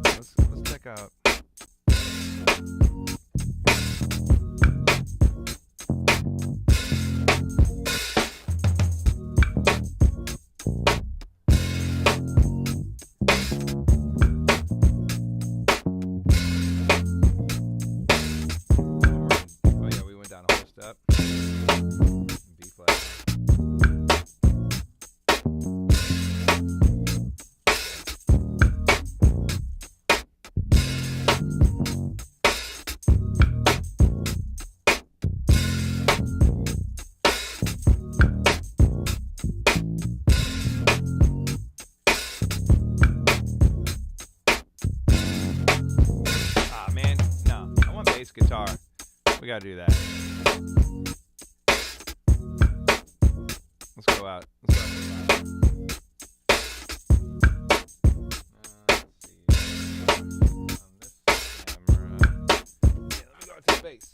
Let's check out... guitar. We gotta do that. Let's go out. Let's see. On this camera. Yeah, let me go out to space.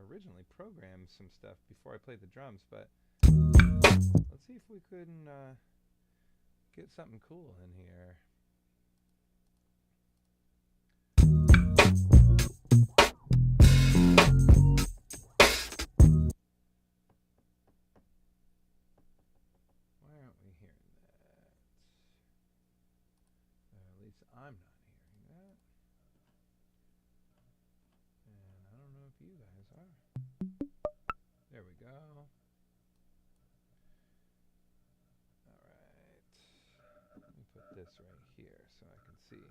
Originally programmed some stuff before I played the drums, but let's see if we couldn't get something cool in here. Why aren't we hearing that? At least I'm not hearing that. And I don't know if you guys are. There we go. Alright. Let me put this right here so I can see.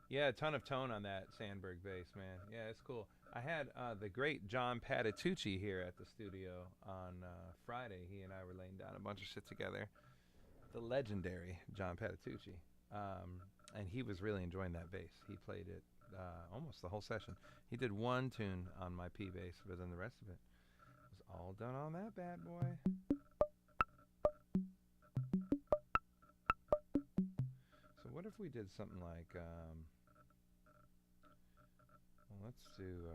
Yeah, a ton of tone on that Sandberg bass, man. Yeah, it's cool. I had the great John Patitucci here at the studio on Friday. He and I were laying down a bunch of shit together. The legendary John Patitucci. And he was really enjoying that bass. He played it almost the whole session. He did one tune on my P bass, but then the rest of it was all done on that bad boy. So what if we did something like, well, let's do,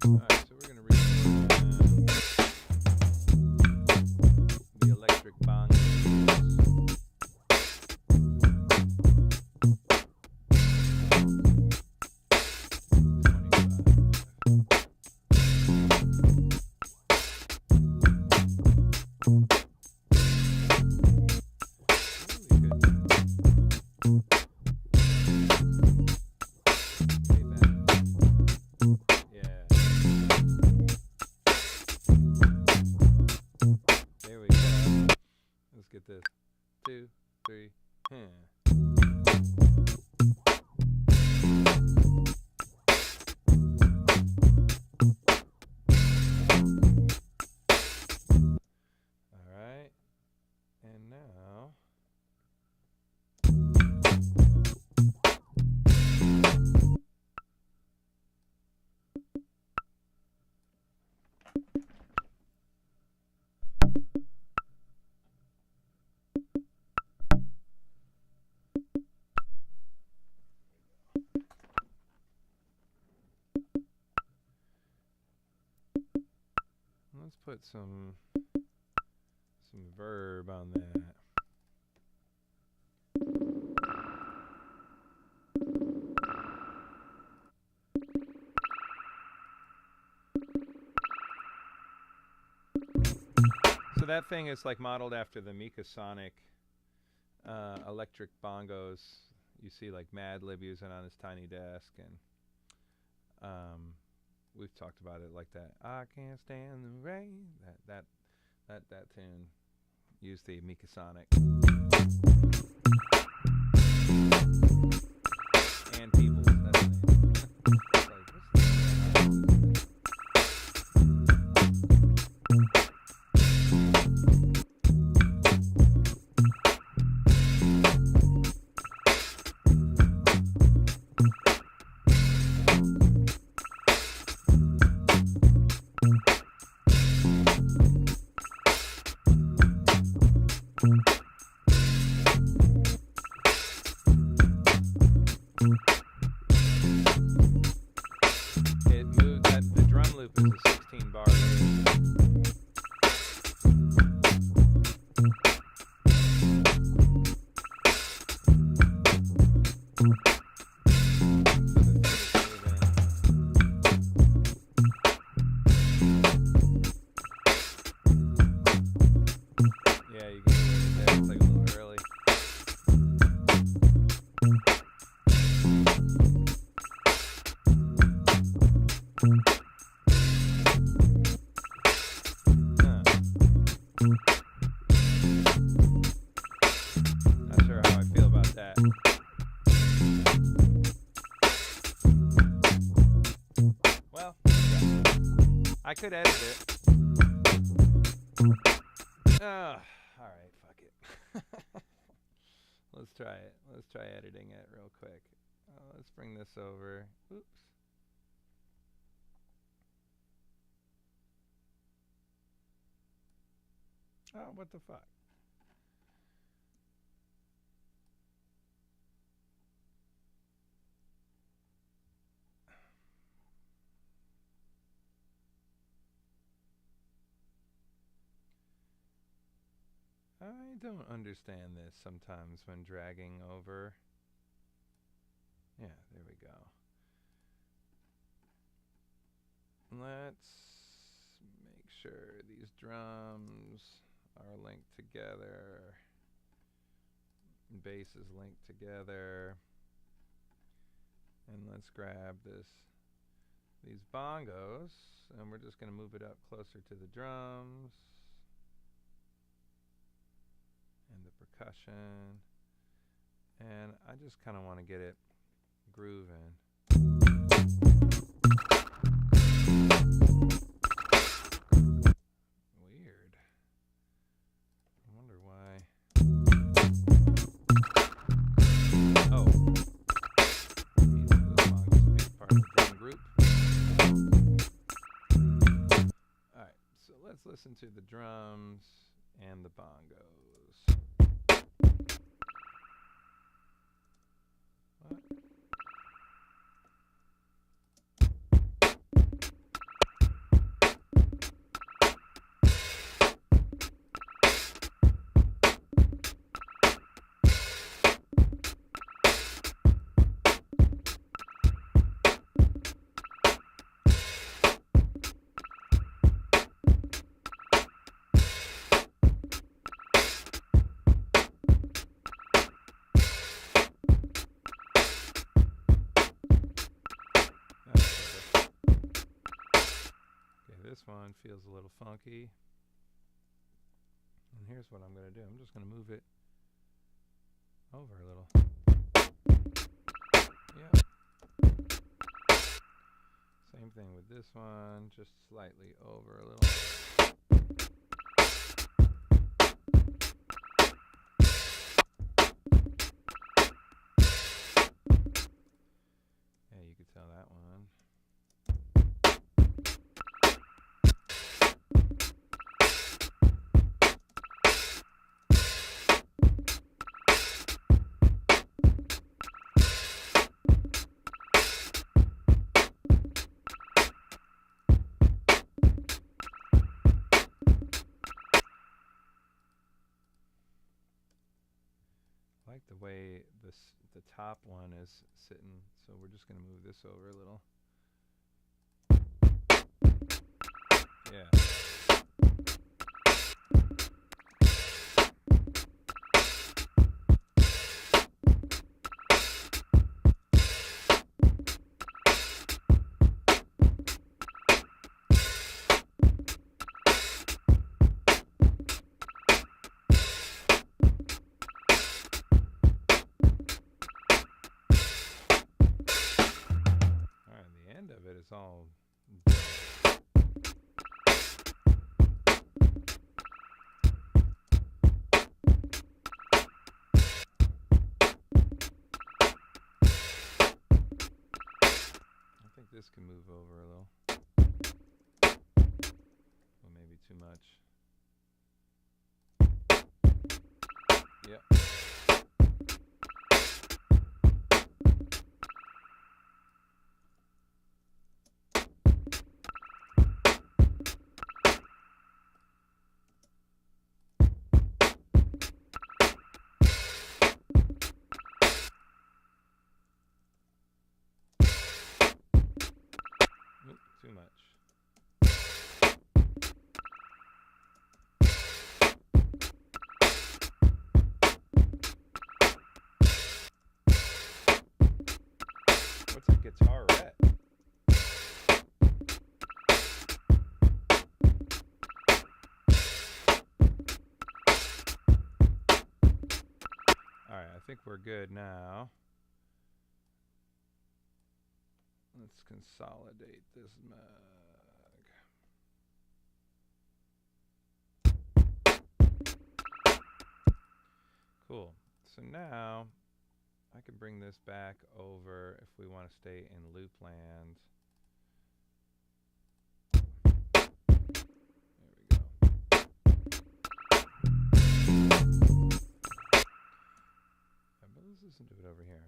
Alright, so we're gonna record the electric bongos. Get this. 2, 3, Alright. And now let's put some verb on that. So that thing is like modeled after the Mikasonic electric bongos you see like Madlib using on his tiny desk, and we've talked about it like that. I can't stand the rain. That tune used the Mikasonic. And people. That's the name. It's like, it moved that the drum loop is a 16 bar loop. Yeah, you can hear it there. It's like a little early. Not sure how I feel about that. Well, I could edit it. Alright, fuck it. Let's try it. Let's try editing it real quick. Let's bring this over. Oops. Oh, what the fuck? I don't understand this sometimes when dragging over. Yeah, there we go. Let's make sure these drums are linked together. Bass is linked together. And let's grab these bongos, and we're just going to move it up closer to the drums. And the percussion, and I just kind of want to get it grooving. Weird. I wonder why. Oh, these bongos will be part of the drum group. All right, so let's listen to the drums and the bongos. What? this one feels a little funky. And here's what I'm going to do. I'm just going to move it over a little. Yeah. Same thing with this one, just slightly over a little. Yeah, you could tell that one. I like the way the top one is sitting, so we're just going to move this over a little. Yeah. Of it is all I think this can move over a little. Or maybe too much. Yep. Too much. What's a guitarette? Alright, I think we're good now. Let's consolidate this mug. Cool. So now I can bring this back over if we want to stay in loop land. There we go. But let's listen to it over here.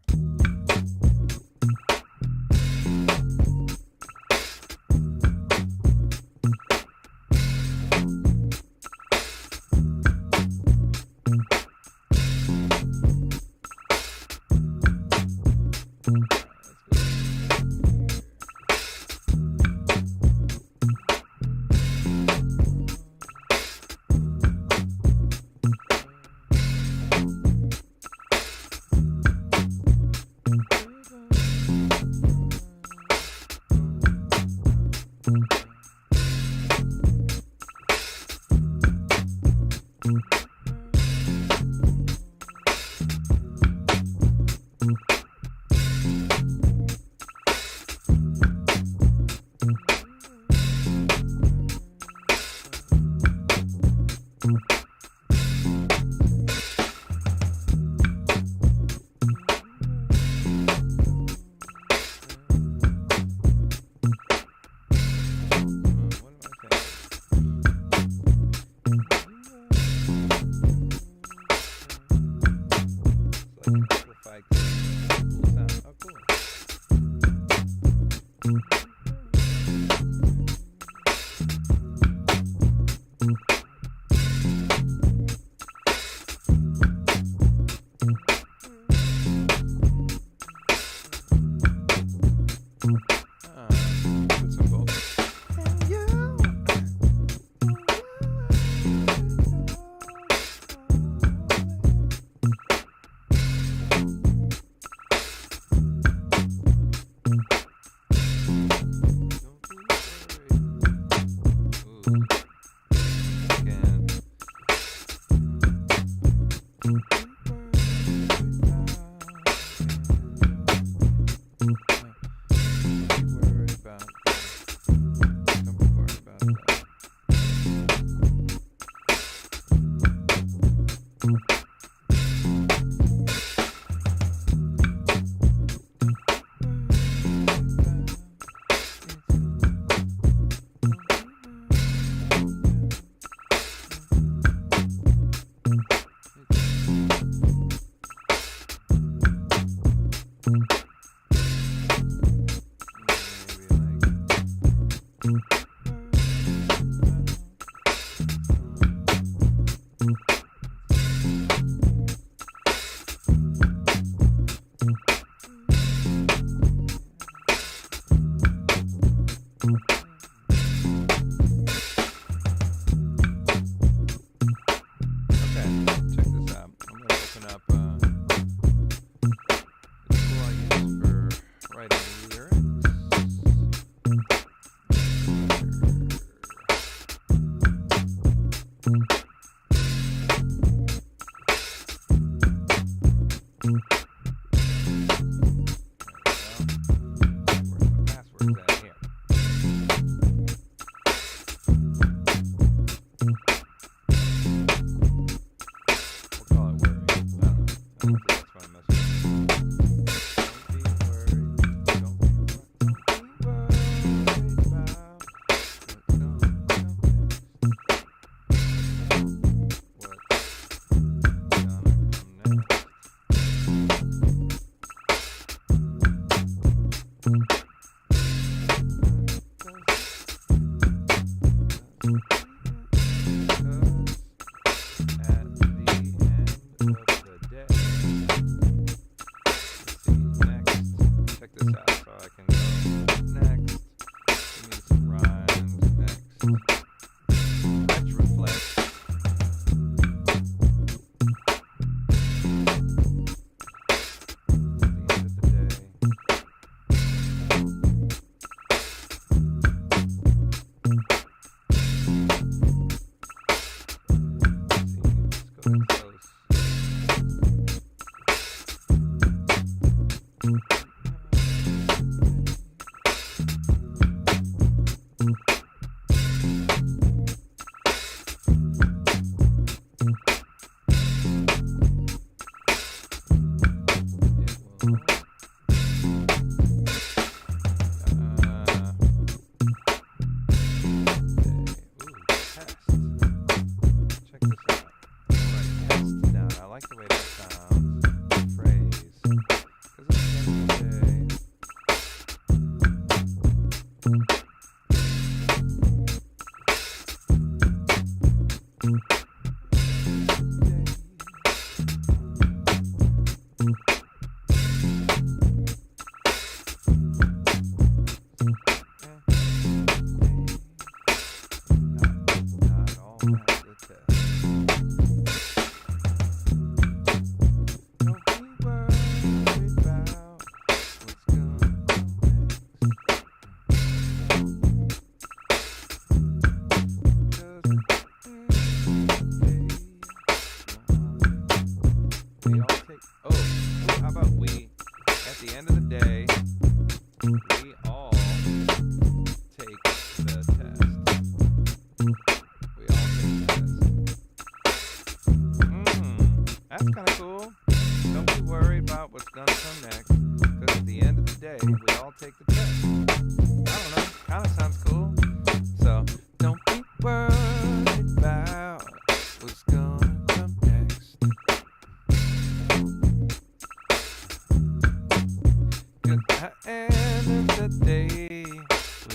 day,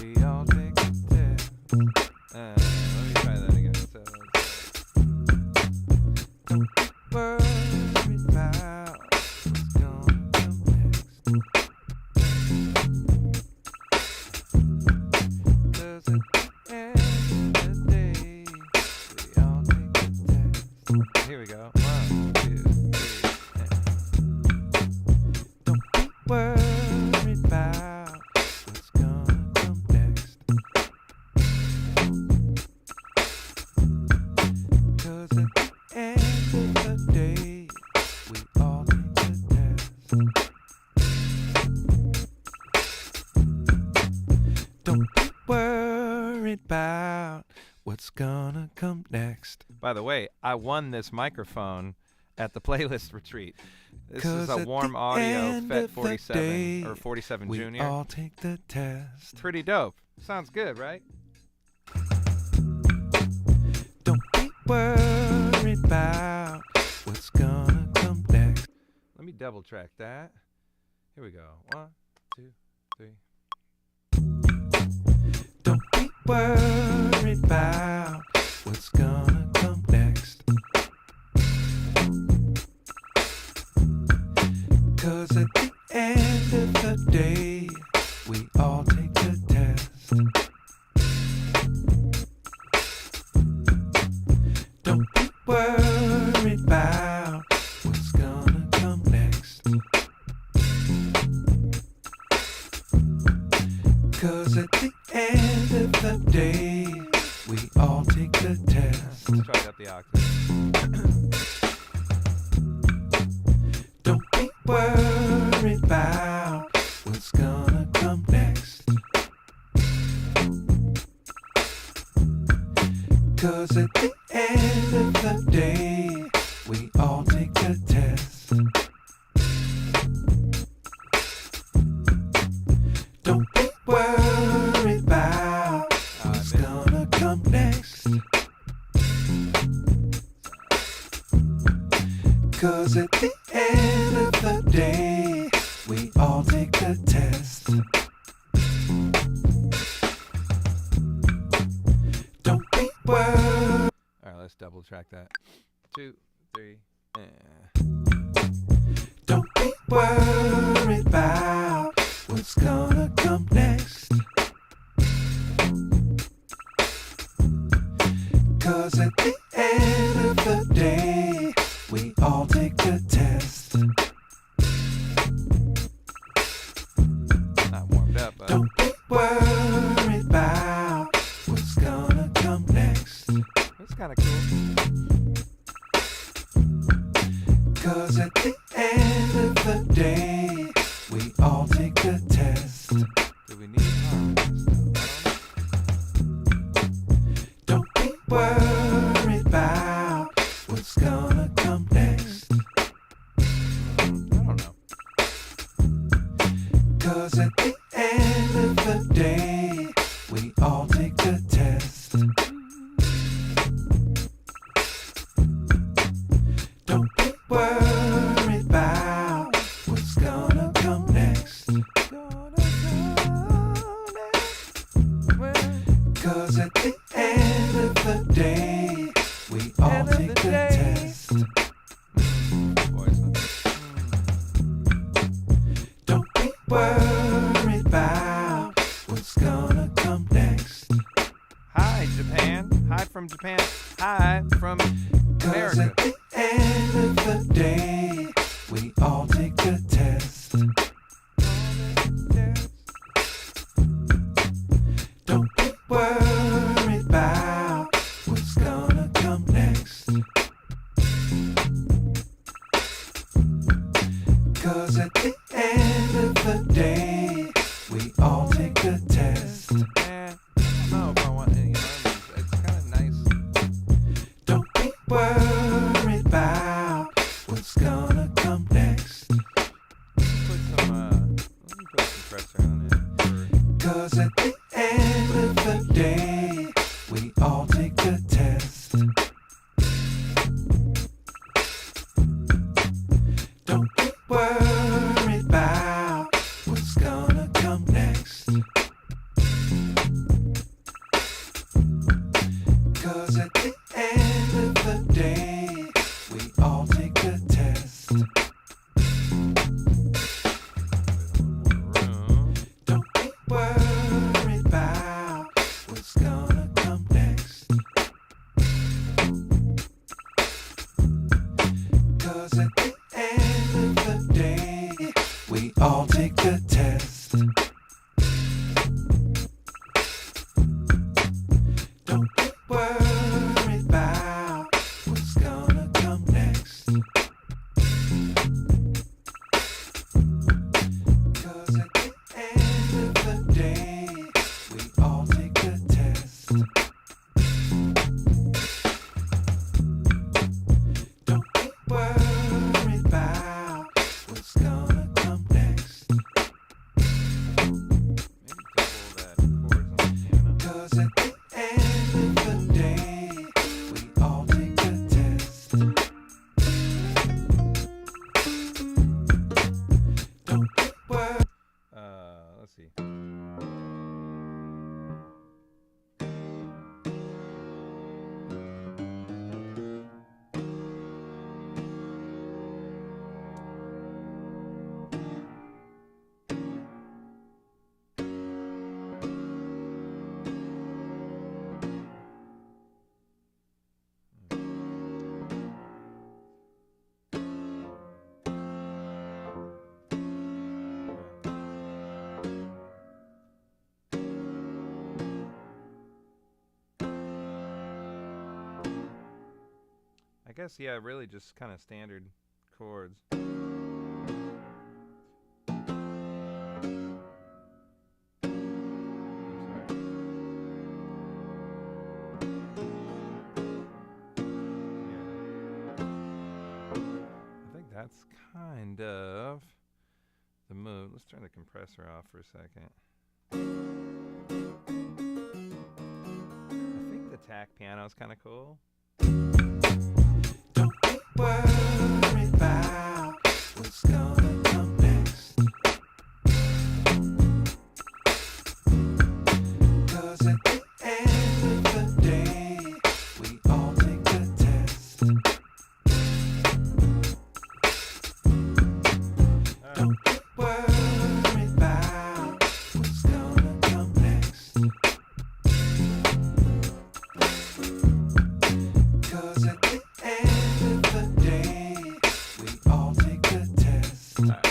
we all take a test. Let me try that again. So, don't worry about what's gonna come next. 'Cause at the end of the day, we all take a test. Here we go. 1, 2, 3. Don't be worried about what's gonna come next. 'Cause at the end of the day, we all take a test. Don't be worried about what's gonna come next. By the way, I won this microphone at the playlist retreat. This is a warm audio FET 47 or 47 we Junior. all take the test. Pretty dope. Sounds good, right? Don't be worried about what's gonna come next. Let me double track that. Here we go. 1, 2, 3. Don't be worried about what's gonna come next. 'Cause at the end of the day, we all take the test. Don't be worried about what's gonna come next. 'Cause at the end of the day, we all take the test. Let's try up the octave. Don't be worried about what's gonna come next. 'Cause at the end of the day, we all take the test. Don't be worried about what's gonna come next. 'Cause at the end of the day, we all take the test. Don't be worried. All right, let's double track that. 2, 3. Don't be worried about what's gonna come next. 'Cause at the end of the day, we all take the test. Not warmed up, but Don't be worried about what's gonna come next. it's kind of cool. 'Cause at the end of the day, we all take the test. Do we need harmonies though? Don't be worried about what's gonna come next. I don't know. 'Cause at the end of the day, we all take the test. Don't be worried about what's gonna come next. 'Cause at the end of the day, we all take the test. Voice, huh? Don't be worried about what's gonna come next. Hi, Japan. Hi from Japan. Hi from 'Cause America. at the end of the day, we all take the test. Don't be worried about what's gonna come next. 'Cause at the end of the day, we all take the test. Man, I don't know if I want any harmonies. It's kind of nice. Don't be worried about what's gonna come next. Put some, let me put some pressure on it. 'Cause at the end of the day, we all take the test. Don't be worried about what's gonna come next. tricky. I guess, yeah, really just kind of standard chords. I think that's kind of the move. Let's turn the compressor off for a second. I think the tack piano is kind of cool. Don't worry about what's gonna come next. 'Cause at the end of the day, we all take the test. Don't worry about what's gonna come next. 'Cause at the end of the day, we all take the test. All right.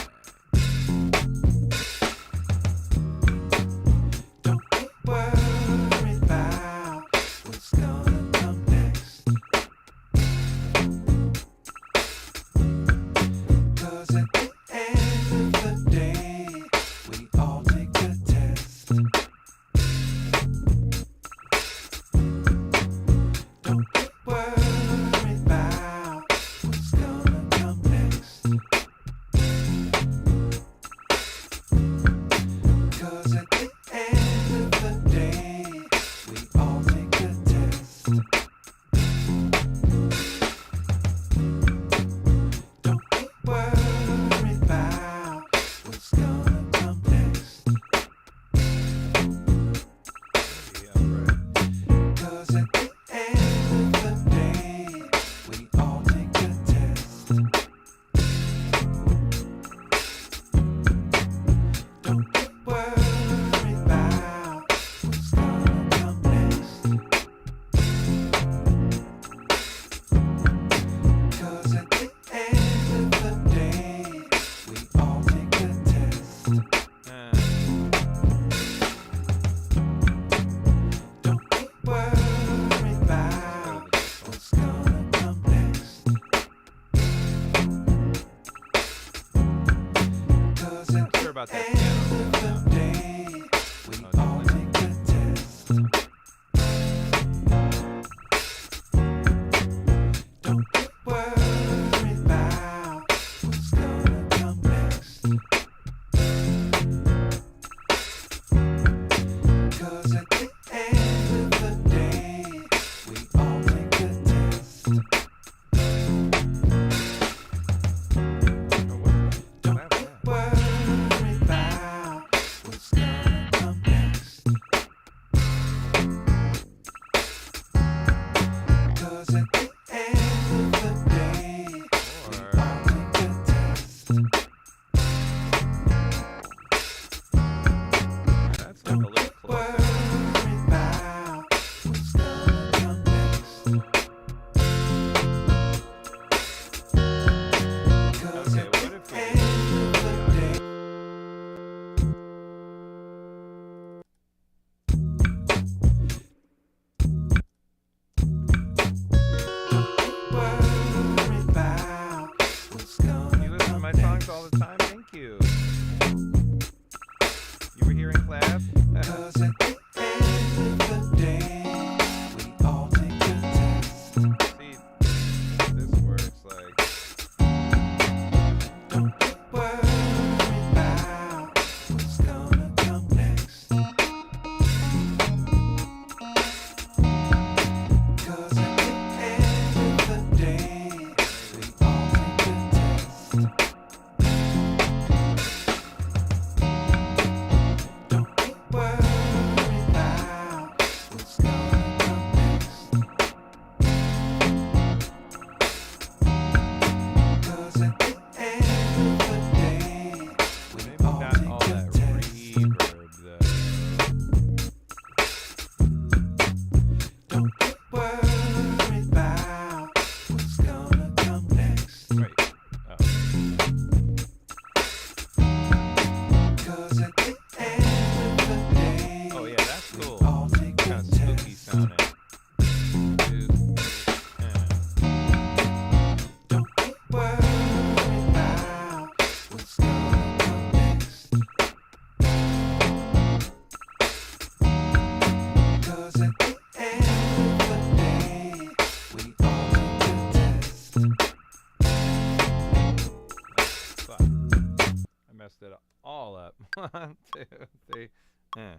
Yeah.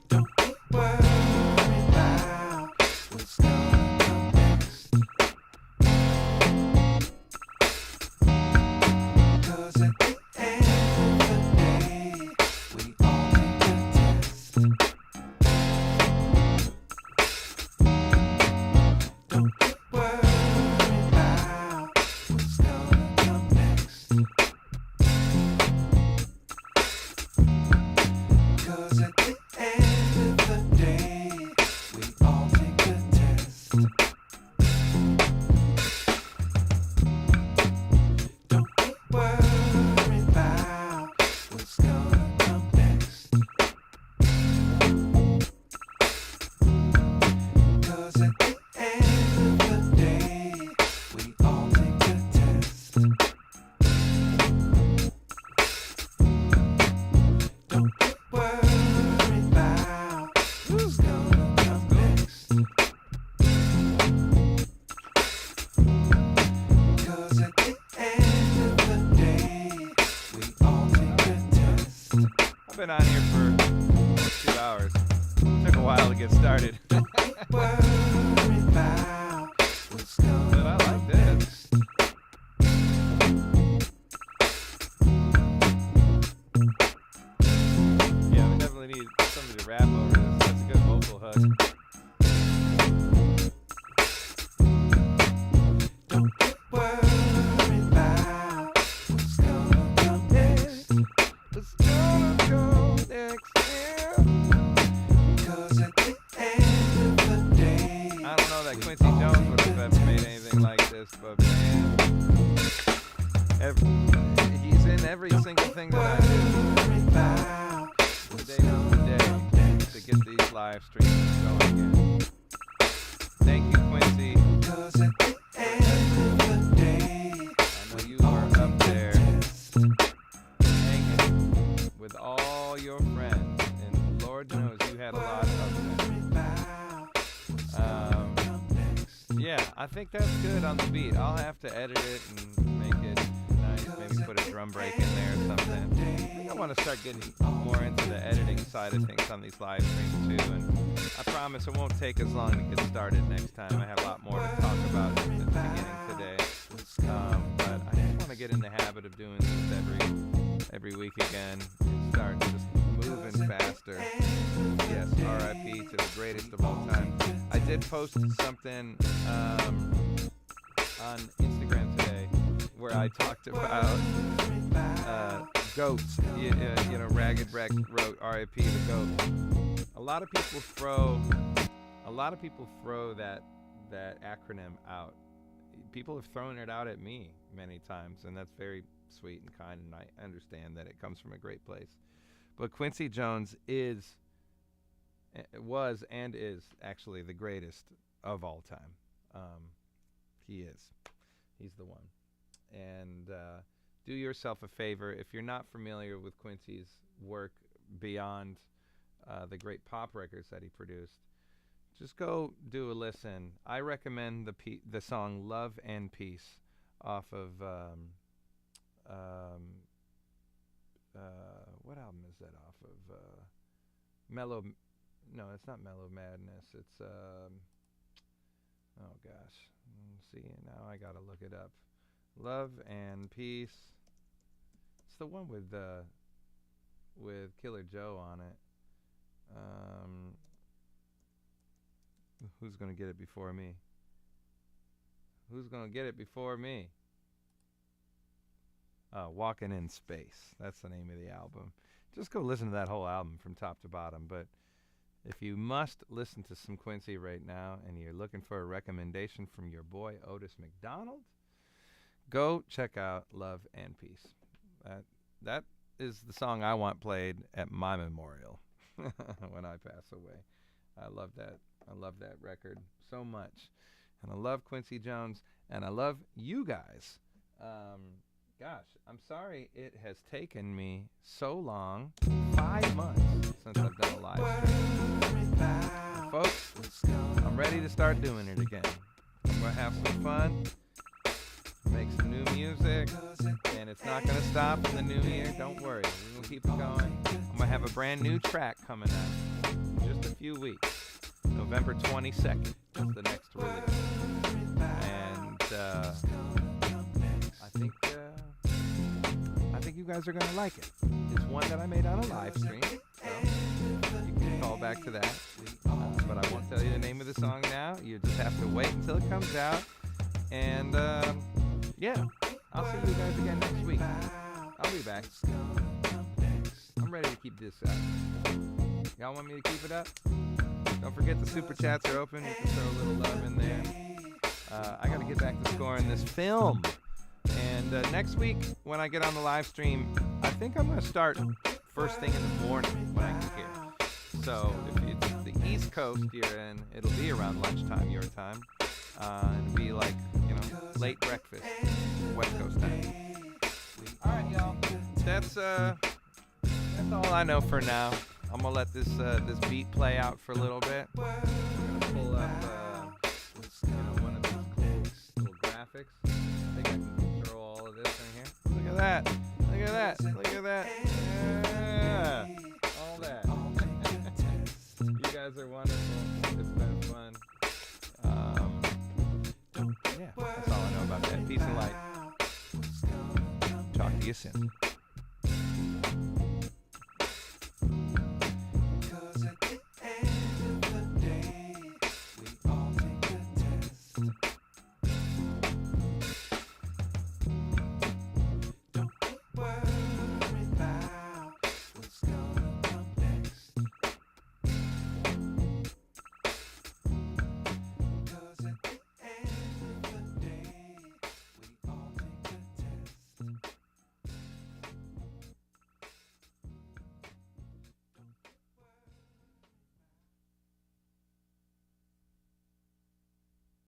Don't worry about what's gonna come next. 'Cause at the end of the day, we all take a test. Don't worry about what's gonna come next. 'Cause at the end of the day, we all take a test. Don't worry about what's gonna come next. 'Cause at the end of the day, we all take a test. Don't worry about what's gonna come next. 'Cause at the end of the day, we all take a test. I've been on here for almost 2 hours. Took a while to get started. Worry about what's gonna But I like this. Yeah, we definitely need somebody to rap over this. That's a good vocal hook. Don't worry about what's gonna come next. What's gonna go next year? 'Cause at the end of the day, I don't know that Quincy Jones would have ever made anything like this, but man, he's in every single thing that I do. worry about Day to day to get these live streams going again. Thank you, Quincy. 'cause at the end of the day, I know you are up there hanging with all your friends, and Lord knows you had a lot of them. about what's gonna come next. Yeah, I think that's good on the beat. I'll have to edit it and make it nice. Maybe put a drum break in there or something. I think I want to start getting more into the editing side of things on these live streams too. And I promise it won't take as long to get started next time. I have a lot more to talk about at the beginning today. But I just want to get in the habit of doing this every week again and start just moving faster. Yes, R.I.P. to the greatest of all time. I did post something on Instagram today where I talked about goats. You know, Ragged Rex wrote R.I.P. the goat. A lot of people throw that acronym out. People have thrown it out at me many times, and that's very sweet and kind, and I understand that it comes from a great place. But Quincy Jones was and is actually the greatest of all time. He is. He's the one. And do yourself a favor, if you're not familiar with Quincy's work beyond the great pop records that he produced, just go do a listen. I recommend the song Love and Peace off of what album is that off of? No, it's not Mellow Madness. It's oh gosh. See, now I gotta look it up. Love and Peace. It's the one with Killer Joe on it. Who's gonna get it before me? Who's gonna get it before me? Walking in Space. That's the name of the album. Just go listen to that whole album from top to bottom. But if you must listen to some Quincy right now and you're looking for a recommendation from your boy Otis McDonald, go check out Love and Peace. That is the song I want played at my memorial when I pass away. I love that. I love that record so much. And I love Quincy Jones, and I love you guys. Gosh, I'm sorry it has taken me so long, 5 months since I've done a live stream. And folks, I'm ready to start doing it again. I'm going to have some fun, make some new music, and it's It's not going to stop in the new year. Don't worry. We're going to keep it going. I'm going to have a brand new track coming out in just a few weeks. November 22nd is the next release. And I think you guys are going to like it. It's one that I made on a live stream. So you can call back to that. But I won't tell you the name of the song now. You just have to wait until it comes out. And yeah, I'll see you guys again next week. I'll be back. I'm ready to keep this up. Y'all want me to keep it up? Don't forget the super chats are open. You can throw a little love in there. I got to get back to scoring this film. And next week, when I get on the live stream, I think I'm going to start first thing in the morning when I get here. So if it's the East Coast you're in, it'll be around lunchtime your time. It'll be like, late breakfast, West Coast time. All right, y'all. That's all I know for now. I'm gonna let this beat play out for a little bit. I'm gonna pull up one of these cool little graphics. I think I can throw all of this in here. Look at that! Look at that! Look at that! Yeah! All that. You guys are wonderful. It's been fun. Yeah, that's all I know about that. Peace and light. Talk to you soon.